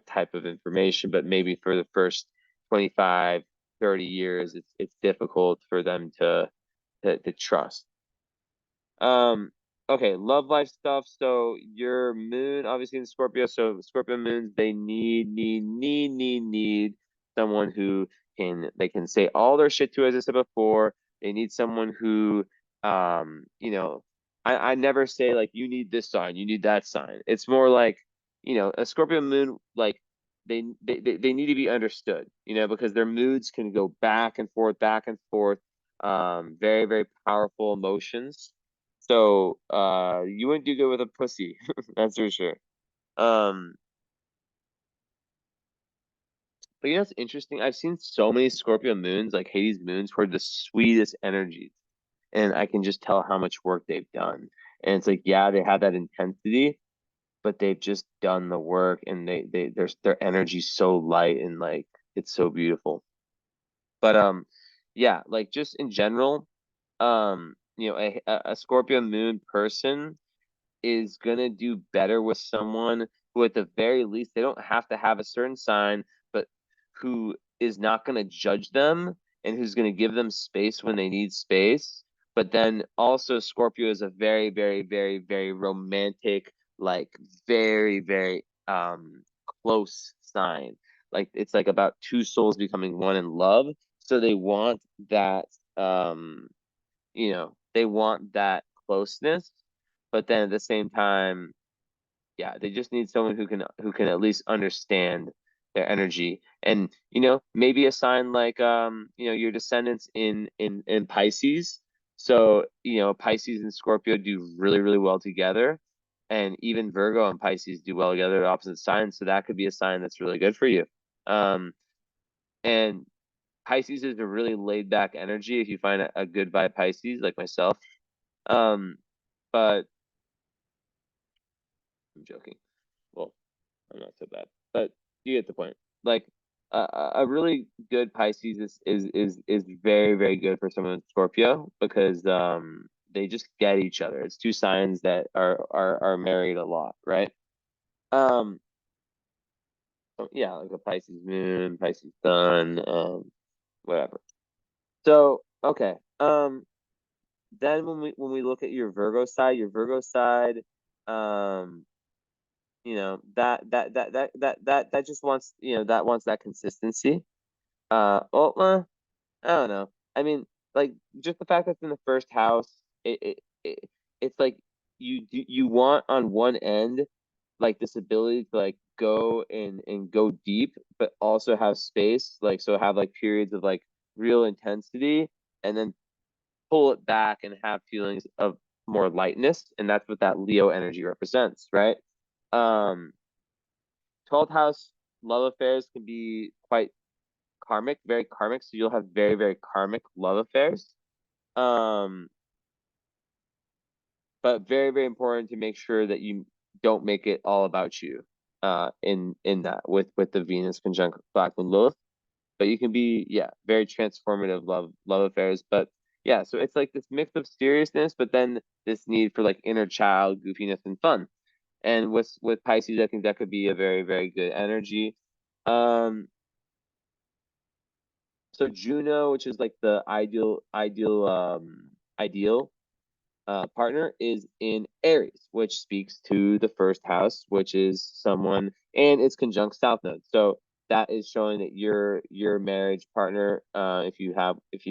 type of information. But maybe for the first 25, 30 years, it's difficult for them to trust. Um, okay, love life stuff. So your moon, obviously in Scorpio. So Scorpio moons, they need someone who they can say all their shit to, as I said before. They need someone who, I never say like you need this sign, you need that sign. It's more like, a Scorpio moon, like they need to be understood, because their moods can go back and forth, very, very powerful emotions. So you wouldn't do good with a pussy, that's for sure. Um, But you know what's interesting? I've seen so many Scorpio moons, like Hades moons, who are the sweetest energies. And I can just tell how much work they've done. And it's like, yeah, they have that intensity, but they've just done the work, and their energy's so light, and like it's so beautiful. But yeah, like just in general, you know, a Scorpio moon person is gonna do better with someone who, at the very least, they don't have to have a certain sign, but who is not gonna judge them, and who's gonna give them space when they need space. But then also Scorpio is a very, very, very, very romantic, like very, very close sign. Like it's like about two souls becoming one in love. So they want that you know, they want that closeness, but then at the same time, yeah, they just need someone who can at least understand their energy. And you know, maybe a sign like you know, your descendants in Pisces. So, you know, Pisces and Scorpio do really, really well together. And even Virgo and Pisces do well together, opposite signs. So that could be a sign that's really good for you. Um, and Pisces is a really laid back energy if you find a good vibe Pisces, like myself. Um, but I'm joking. Well, I'm not so bad, but you get the point. Like a really good Pisces is very, very good for someone with Scorpio, because they just get each other. It's two signs that are married a lot, right? Um, so yeah, like a Pisces moon, Pisces sun, whatever. So okay, then when we look at your Virgo side, um, you know, that just wants, you know, that wants that consistency. Well, I don't know. I mean, like, just the fact that it's in the first house, it's like you want on one end, like, this ability to like go and go deep, but also have space, like, so have like periods of like real intensity, and then pull it back and have feelings of more lightness, and that's what that Leo energy represents, right? Um, 12th house love affairs can be quite karmic, very karmic. So you'll have very, very karmic love affairs. Um, but very, very important to make sure that you don't make it all about you. In that with the Venus conjunct Black Moon Lilith, but you can be, yeah, very transformative love affairs. But yeah, so it's like this mix of seriousness, but then this need for like inner child goofiness and fun. And with Pisces, I think that could be a very, very good energy. Um, so Juno, which is like the ideal partner, is in Aries, which speaks to the first house, which is someone, and it's conjunct South Node. So that is showing that your marriage partner, if you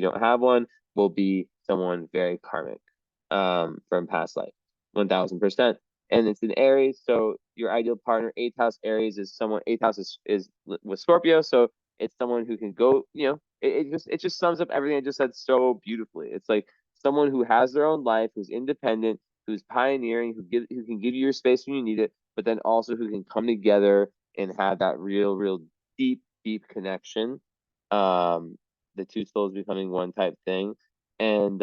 don't have one, will be someone very karmic, from past life, 1000%. And it's in Aries, so your ideal partner, eighth house Aries, is someone. Eighth house is with Scorpio, so it's someone who can go. You know, it just sums up everything I just said so beautifully. It's like someone who has their own life, who's independent, who's pioneering, who can give you your space when you need it, but then also who can come together and have that real, real deep, deep connection. The two souls becoming one type thing. And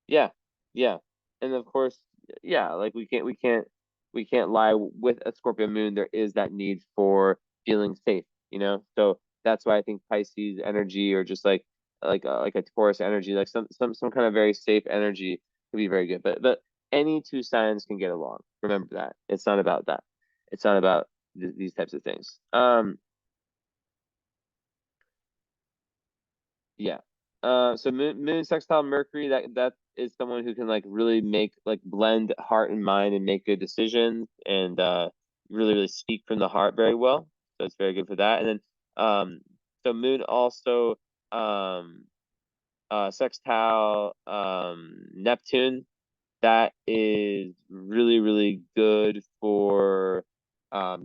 yeah, yeah. And of course, yeah, like we can't lie, with a Scorpio moon, there is that need for feeling safe, you know? So that's why I think Pisces energy, or just like a Taurus energy, like some kind of very safe energy, could be very good. But any two signs can get along. Remember that. It's not about that. It's not about these types of things. Yeah. So moon sextile Mercury, that is someone who can like really make, like, blend heart and mind and make good decisions, and really, really speak from the heart very well. So it's very good for that. And then so moon also um sextile Neptune. That is really, really good for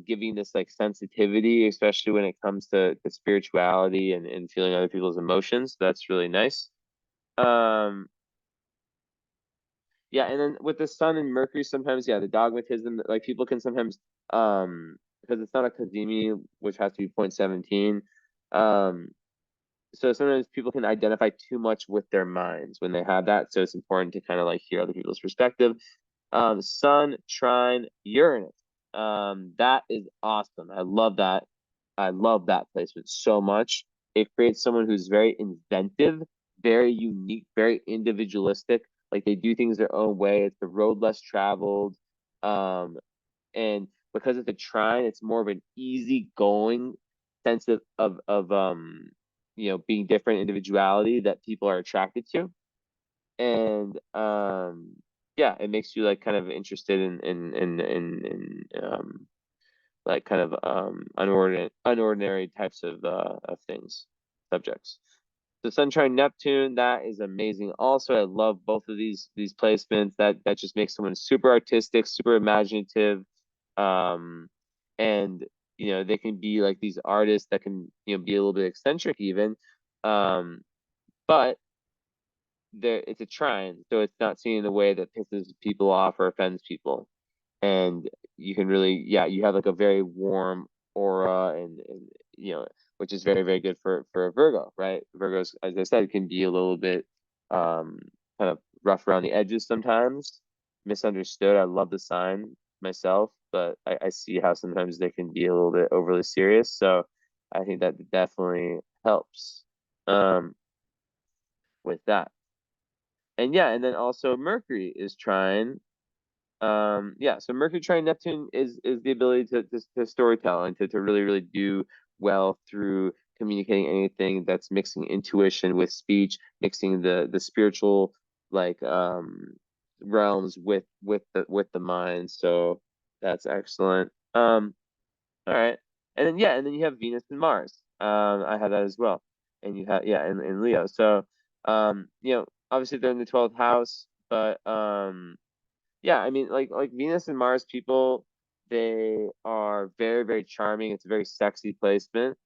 giving this like sensitivity, especially when it comes to spirituality and feeling other people's emotions. That's really nice. Um, yeah, and then with the Sun and Mercury, sometimes, yeah, the dogmatism, like, people can sometimes, because it's not a Cazimi, which has to be 0.17. So sometimes people can identify too much with their minds when they have that. So it's important to kind of like hear other people's perspective. Sun trine Uranus. That is awesome. I love that. I love that placement so much. It creates someone who's very inventive, very unique, very individualistic. Like they do things their own way. It's the road less traveled. Um, and because it's a trine, it's more of an easygoing sense of being different individuality that people are attracted to. And yeah, it makes you like kind of interested in like kind of unordinary types of things, subjects. So Sunshine Neptune, that is amazing. Also, I love both of these placements. That just makes someone super artistic, super imaginative, um, and they can be like these artists that can be a little bit eccentric even, um, but it's a trine, so it's not seen in a way that pisses people off or offends people. And you can really, yeah, you have like a very warm aura, and which is very, very good for a Virgo, right? Virgos, as I said, can be a little bit um kind of rough around the edges sometimes, misunderstood. I love the sign myself, but I see how sometimes they can be a little bit overly serious. So I think that definitely helps with that. And yeah, and then also Mercury is trine. Yeah, so Mercury trine Neptune is the ability to storytell and to really, really do well through communicating anything that's mixing intuition with speech, mixing the spiritual like realms with the mind. So that's excellent. All right. And then yeah, and then you have Venus and Mars. I have that as well. And you have, yeah, in Leo. So obviously they're in the 12th house, but yeah, I mean like Venus and Mars people, they are very, very charming. It's a very sexy placement.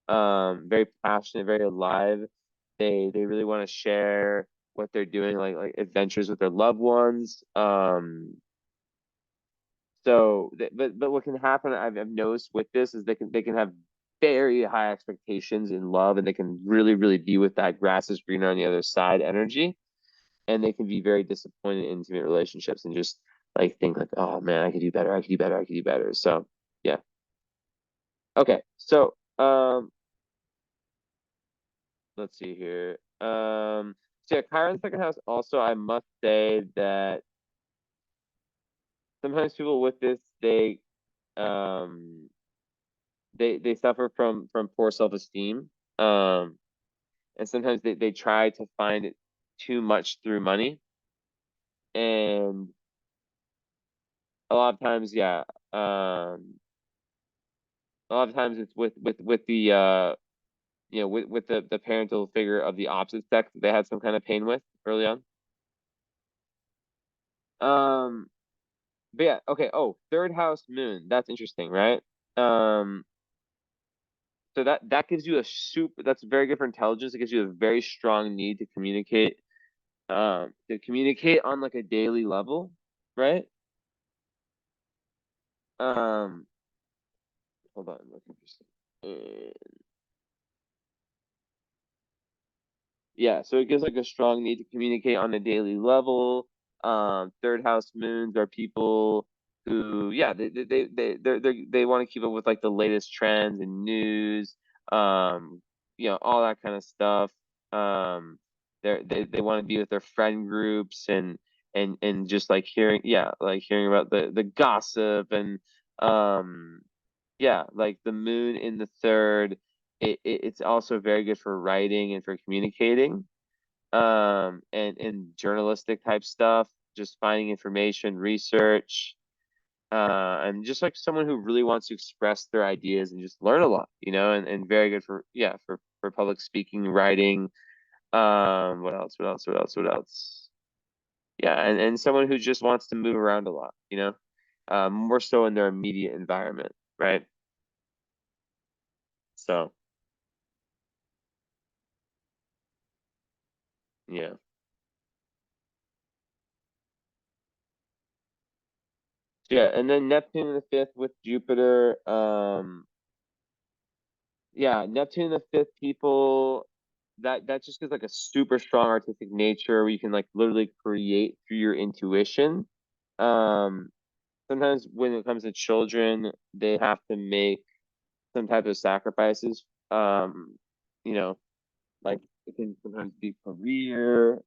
Very passionate, very alive. They really want to share what they're doing, like adventures with their loved ones. But what can happen, I've noticed with this, is they can have very high expectations in love, and they can really, really be with that grass is greener on the other side energy, and they can be very disappointed in intimate relationships and just like think like, oh man, I could do better, I could do better, I could do better. So yeah. Okay. So let's see here. So yeah, Chiron's second house also, I must say that sometimes people with this, um they suffer from poor self-esteem. And sometimes they try to find it too much through money. And a lot of times, yeah, a lot of times it's with the with the parental figure of the opposite sex that they had some kind of pain with early on. Um, but yeah, okay. Oh, third house moon. That's interesting, right? Um, so that gives you a super. That's very good for intelligence. It gives you a very strong need to communicate on like a daily level, right? Um, hold on, I'm looking for yeah, so it gives like a strong need to communicate on a daily level. Third house moons are people who, yeah, they want to keep up with like the latest trends and news, all that kind of stuff. They want to be with their friend groups and just like hearing about the gossip and yeah, like the moon in the third, it's also very good for writing and for communicating, and journalistic type stuff, just finding information, research, and just like someone who really wants to express their ideas and just learn a lot, and very good for, yeah, for public speaking, writing. What else? What else? What else? What else? Yeah, and someone who just wants to move around a lot, more so in their immediate environment, right? So yeah. Yeah, and then Neptune in the fifth with Jupiter. Yeah, Neptune in the fifth people, that just gives like a super strong artistic nature where you can like literally create through your intuition. Um, Sometimes when it comes to children, they have to make some type of sacrifices. You know, like it can sometimes be career.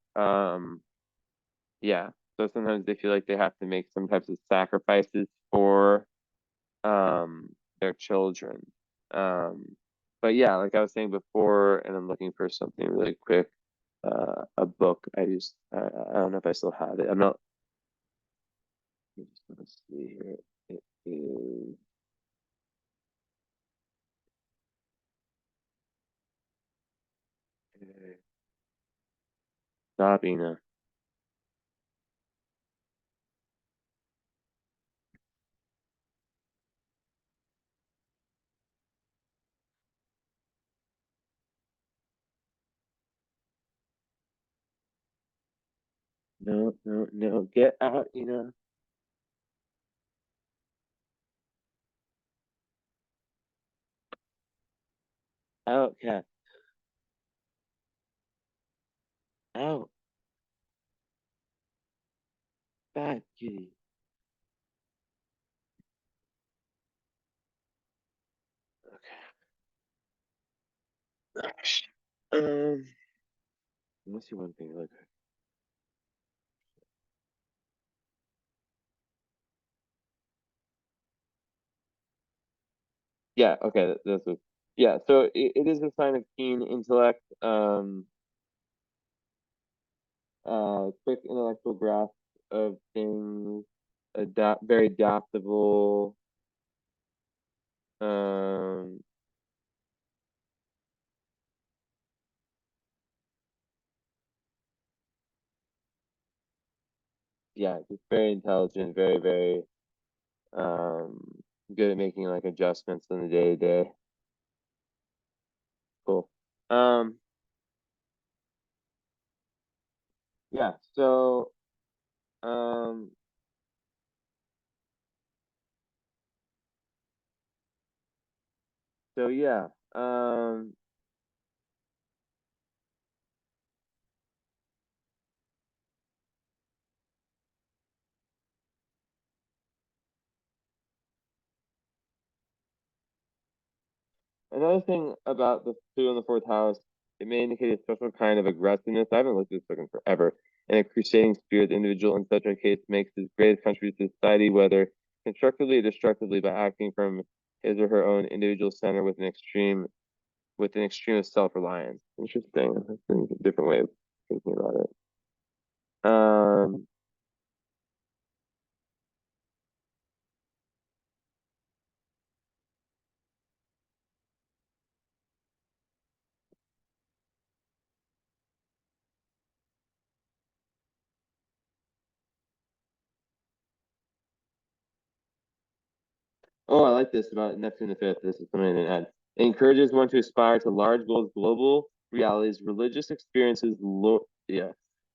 Yeah. So sometimes they feel like they have to make some types of sacrifices for um their children. Um, but yeah, like I was saying before, and I'm looking for something really quick. A book. I don't know if I still have it. I'm not. Let me just want to see here. It is. Stop, Ina. No, no, no. Get out, Ina. Out, cat. Out. Bad kitty. Okay. Um, let me see one thing. Like, yeah, okay, that's what. Yeah, so it is a sign of keen intellect. Quick intellectual grasp of things, very adaptable. Um, yeah, just very intelligent, very um good at making like adjustments in the day to day. Cool. Um, yeah, um, so yeah, um, Another thing about the Pluto in the fourth house, it may indicate a special kind of aggressiveness. I haven't looked at this book in forever. And a crusading spirit, the individual in such a case makes his greatest contribution to society, whether constructively or destructively, by acting from his or her own individual center with an extreme of self-reliance. Interesting. That's a different way of thinking about it. Um, oh, I like this about Neptune the fifth. This is something I didn't add. It encourages one to aspire to large goals, global realities, religious experiences, yeah.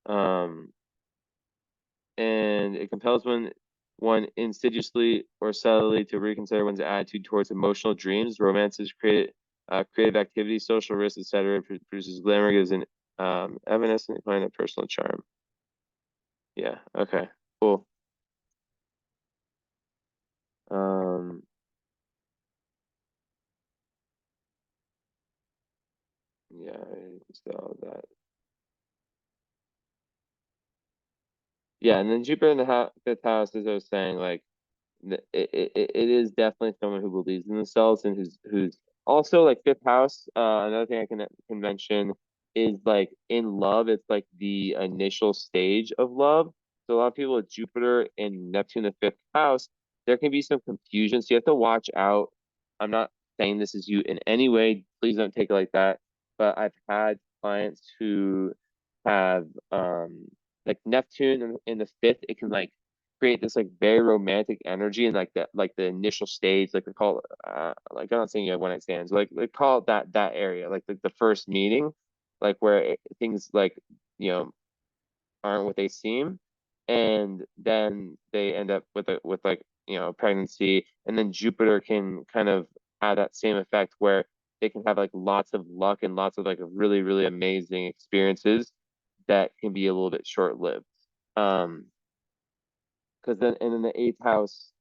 Um, and it compels one insidiously or subtly to reconsider one's attitude towards emotional dreams, romances, creative activities, social risks, etc. Produces glamour, gives an evanescent kind of personal charm. Yeah. Okay. Cool. Um. Yeah. I saw that. Yeah, and then Jupiter in the fifth house, as I was saying, like it is definitely someone who believes in themselves and who's also like fifth house. Another thing I can mention is like in love, it's like the initial stage of love. So a lot of people with Jupiter and Neptune in the fifth house, there can be some confusion. So you have to watch out. I'm not saying this is you in any way. Please don't take it like that. But I've had clients who have like Neptune in the fifth, it can like create this like very romantic energy and like the initial stage, like they call it, like I'm not saying you have one night stands, like call it that area, like the first meeting, like where things like you know aren't what they seem, and then they end up with like pregnancy, and then Jupiter can kind of have that same effect where it can have like lots of luck and lots of like really, really amazing experiences that can be a little bit short-lived. Because then, and in the eighth house,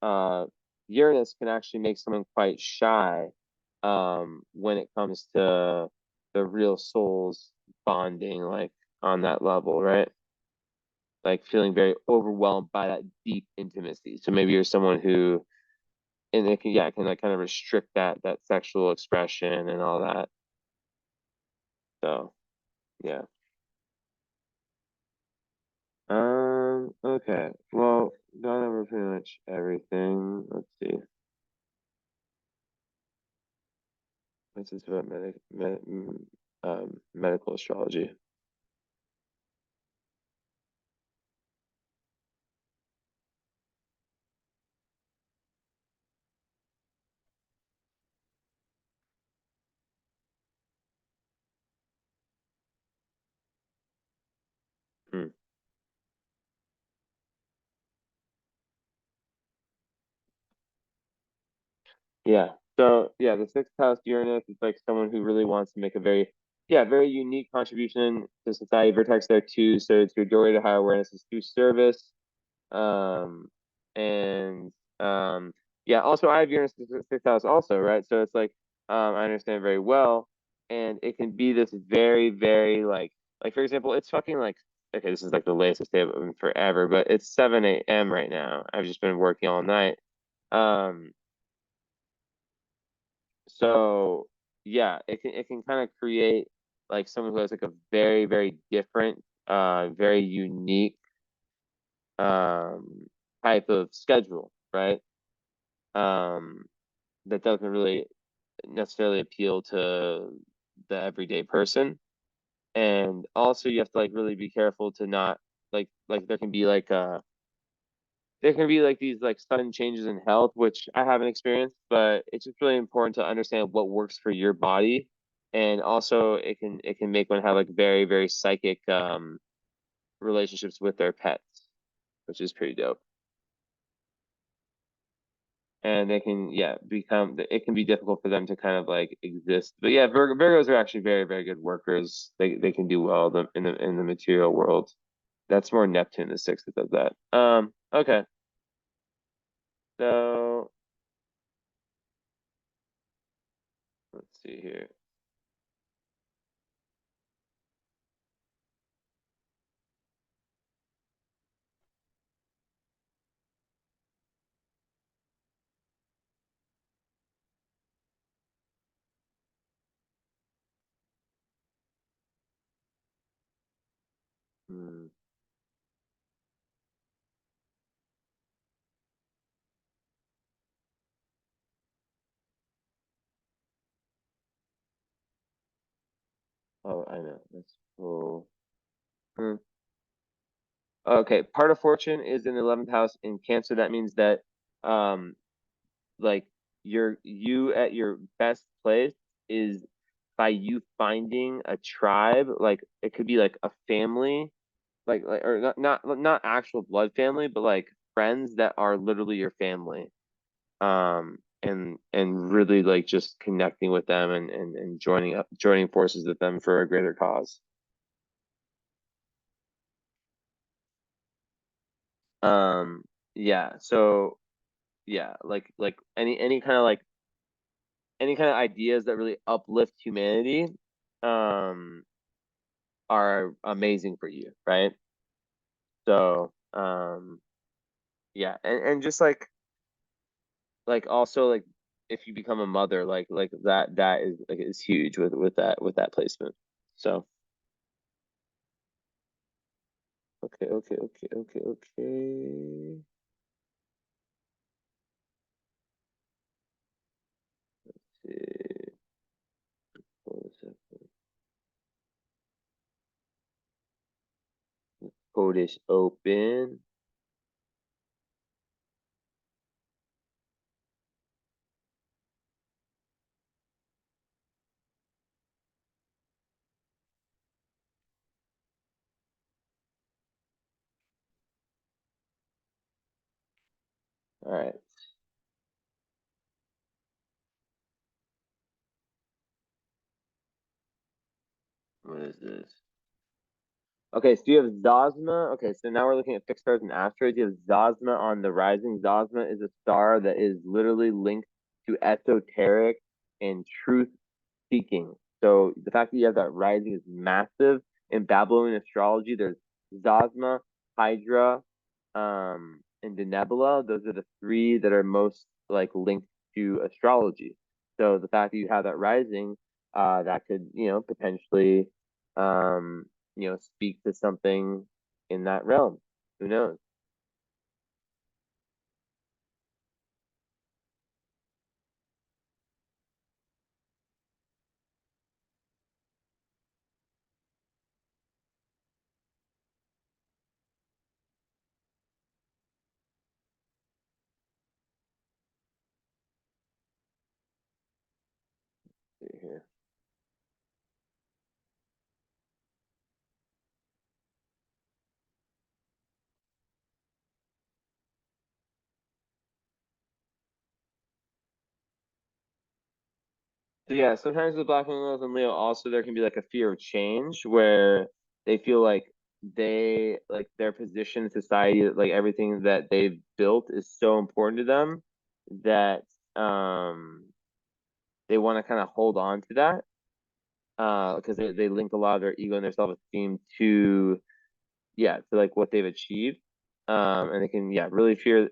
Uranus can actually make someone quite shy, when it comes to the real souls bonding, like on that level, right? Like feeling very overwhelmed by that deep intimacy. So maybe you're someone who, and it can, yeah, it can like kind of restrict that sexual expression and all that. So yeah. Okay. Well, gone over pretty much everything. Let's see. This is about medical astrology. Hmm. Yeah. So yeah, the sixth house Uranus is like someone who really wants to make a very, yeah, very unique contribution to society. Vertex there too. So it's your doorway to higher awareness is through service. Um, and yeah, also I have Uranus in the sixth house also, right? So it's like, I understand very well, and it can be this very, very like for example, it's fucking like, okay, this is like the latest day of forever, but it's 7 a.m. right now. I've just been working all night. Um, so yeah, it can kind of create like someone who has like a very, very different, very unique um type of schedule, right? Um, that doesn't really necessarily appeal to the everyday person. And also you have to like really be careful to not like there can be like these like sudden changes in health, which I haven't experienced, but it's just really important to understand what works for your body. And also it can make one have like very, very psychic relationships with their pets, which is pretty dope. And they can, yeah, become, it can be difficult for them to kind of like exist. But yeah, Virgos are actually very, very good workers. They can do well in the material world. That's more Neptune, the sixth, that does that. Okay. So let's see here. Hmm. Oh, I know. That's cool. Hmm. Okay, part of fortune is in the 11th house in Cancer. That means that um like you at your best place is by you finding a tribe, like it could be like a family, like or not actual blood family, but like friends that are literally your family. And really like just connecting with them and joining forces with them for a greater cause. Um, yeah, so yeah, like any kind of like any kind of ideas that really uplift humanity um are amazing for you, right? So yeah, and just like also like if you become a mother, like that is huge with that placement. So okay. See, what is it? Code is open. All right. is this? Okay, so you have Zosma. Okay, so now we're looking at fixed stars and asteroids. You have Zosma on the rising. Zosma is a star that is literally linked to esoteric and truth seeking. So the fact that you have that rising is massive. In Babylonian astrology, there's Zosma, Hydra, and Denebula. Those are the three that are most like linked to astrology. So the fact that you have that rising, that could, potentially, speak to something in that realm. Who knows? See here. So yeah, sometimes with Black Lows and Leo, also there can be like a fear of change where they feel like their position in society, like everything that they've built is so important to them that they want to kind of hold on to that because they link a lot of their ego and their self-esteem to like what they've achieved. And they can really fear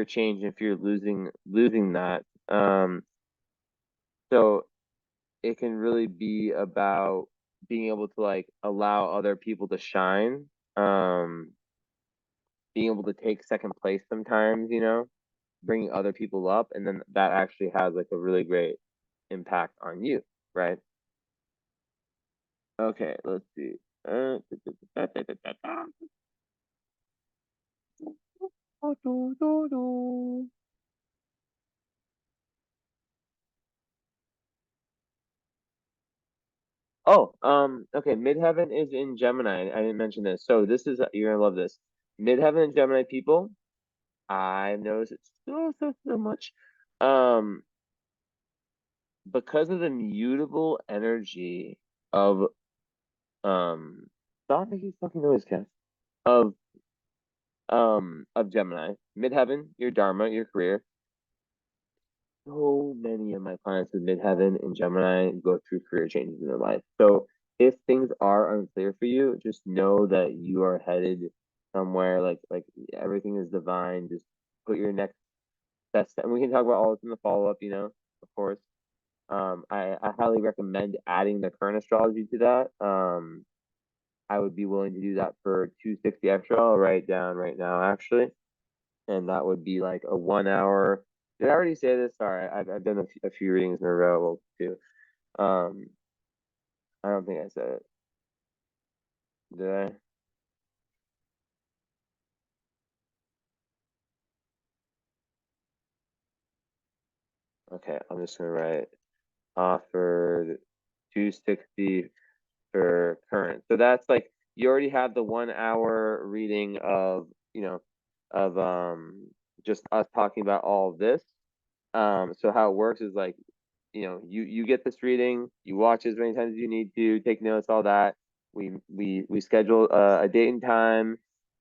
change and fear losing that. So it can really be about being able to like allow other people to shine, um, being able to take second place sometimes, bringing other people up, and then that actually has like a really great impact on you, right? Okay, let's see. Uh, Oh, okay. Midheaven is in Gemini. I didn't mention this. So this is you're gonna love this. Midheaven and Gemini people, I've noticed it so much. Um, because of the mutable energy of stop making fucking noise, Cass. Of of Gemini, Midheaven, your Dharma, your career. So many of my clients with Midheaven and Gemini go through career changes in their life. So if things are unclear for you, just know that you are headed somewhere. Like everything is divine. Just put your next best, and we can talk about all this in the follow up. Of course. I highly recommend adding the current astrology to that. I would be willing to do that for 260 extra. I'll write down right now, actually, and that would be like a 1 hour. Did I already say this? Sorry, I've done a few readings in a row too. Um, I don't think I said it. Did I? Okay, I'm just gonna write offered 260 for current. So that's like you already have the 1 hour reading of of just us talking about all of this. So how it works is like you get this reading, you watch as many times as you need to, take notes, all that. We schedule a date and time.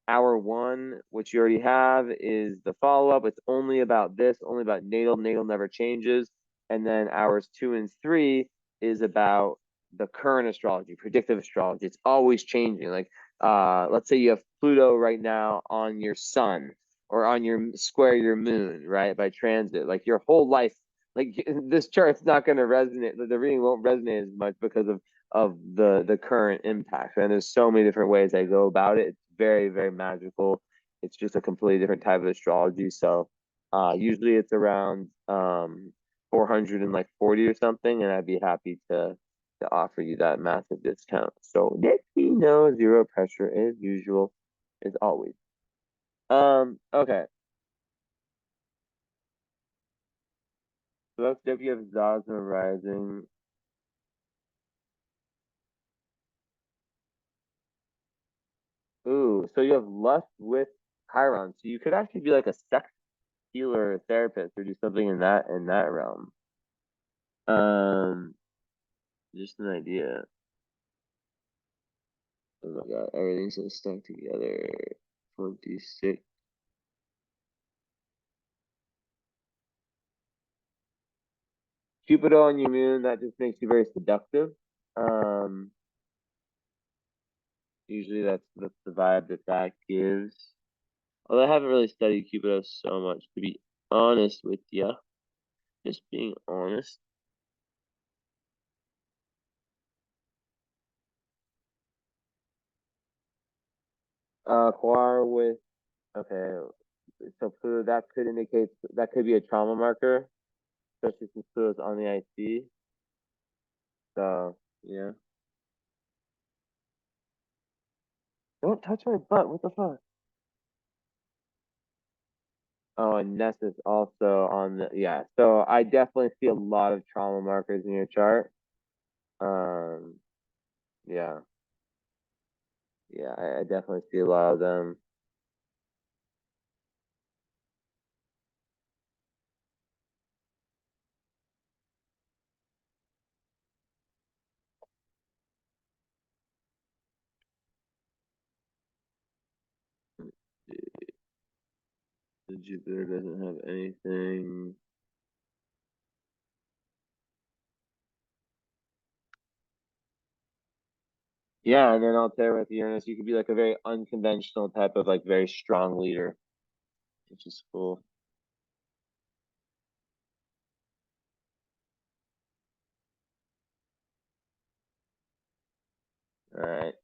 Hour one, which you already have, is the follow up. It's only about this, only about natal. Natal never changes. And then hours 2 and 3 is about the current astrology, predictive astrology. It's always changing. Like let's say you have Pluto right now on your sun or on your square your moon, right? By transit. Like your whole life, like this chart's not going to resonate. The reading won't resonate as much because of the current impact. And there's so many different ways I go about it. It's very, very magical. It's just a completely different type of astrology. So usually it's around 440 or something, and I'd be happy to offer you that massive discount. So let me know, zero pressure as usual, as always. Okay. So that's if you have Zosma rising. Ooh, so you have lust with Chiron. So you could actually be like a sex healer therapist or do something in that realm. Um, just an idea. Oh my God, everything's so stuck together. 26. Cupid on your moon, that just makes you very seductive. Um, Usually that's the vibe that gives. Although I haven't really studied Cupido so much, to be honest with you. Just being honest. Quar with, okay, so Pluto, that could be a trauma marker, especially since Pluto's on the IC. So, yeah. Don't touch my butt, what the fuck? Oh, and Ness is also on the, yeah. So I definitely see a lot of trauma markers in your chart. Um, yeah. Yeah, I definitely see a lot of them. The Jupiter doesn't have anything. Yeah, and then Altair with Uranus, you could be like a very unconventional type of like very strong leader, which is cool. All right.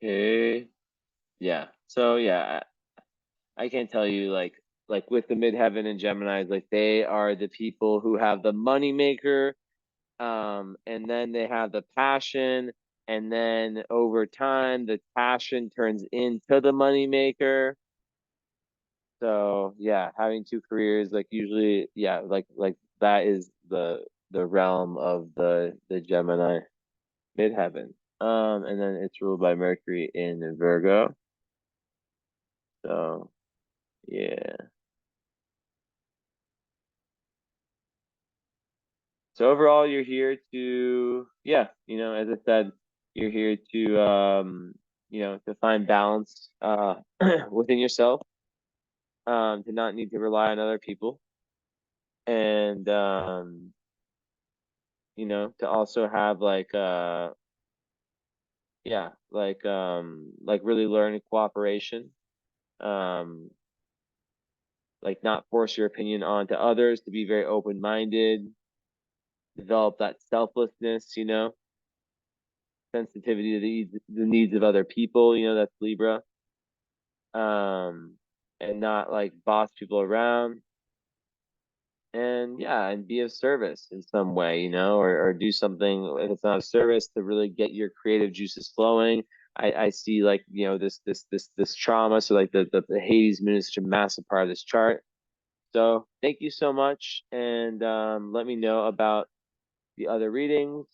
Okay. Yeah. So yeah, I can tell you like with the midheaven and Geminis, like they are the people who have the money maker, and then they have the passion, and then over time the passion turns into the money maker. So yeah, having two careers, like usually, yeah, like that is the realm of the Gemini midheaven. And then it's ruled by Mercury in Virgo. So yeah. So overall, you're here to, yeah, as I said, you're here to, to find balance within yourself, to not need to rely on other people, and to also have yeah, like really learn cooperation, um, like not force your opinion onto others, to be very open-minded, develop that selflessness, sensitivity to the needs of other people, that's Libra. um, and not like boss people around. And yeah, and be of service in some way, or do something if it's not a service to really get your creative juices flowing. I see like, this trauma. So like the Hades moon is such a massive part of this chart. So thank you so much. And let me know about the other readings.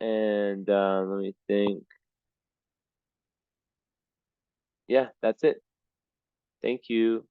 And let me think. Yeah, that's it. Thank you.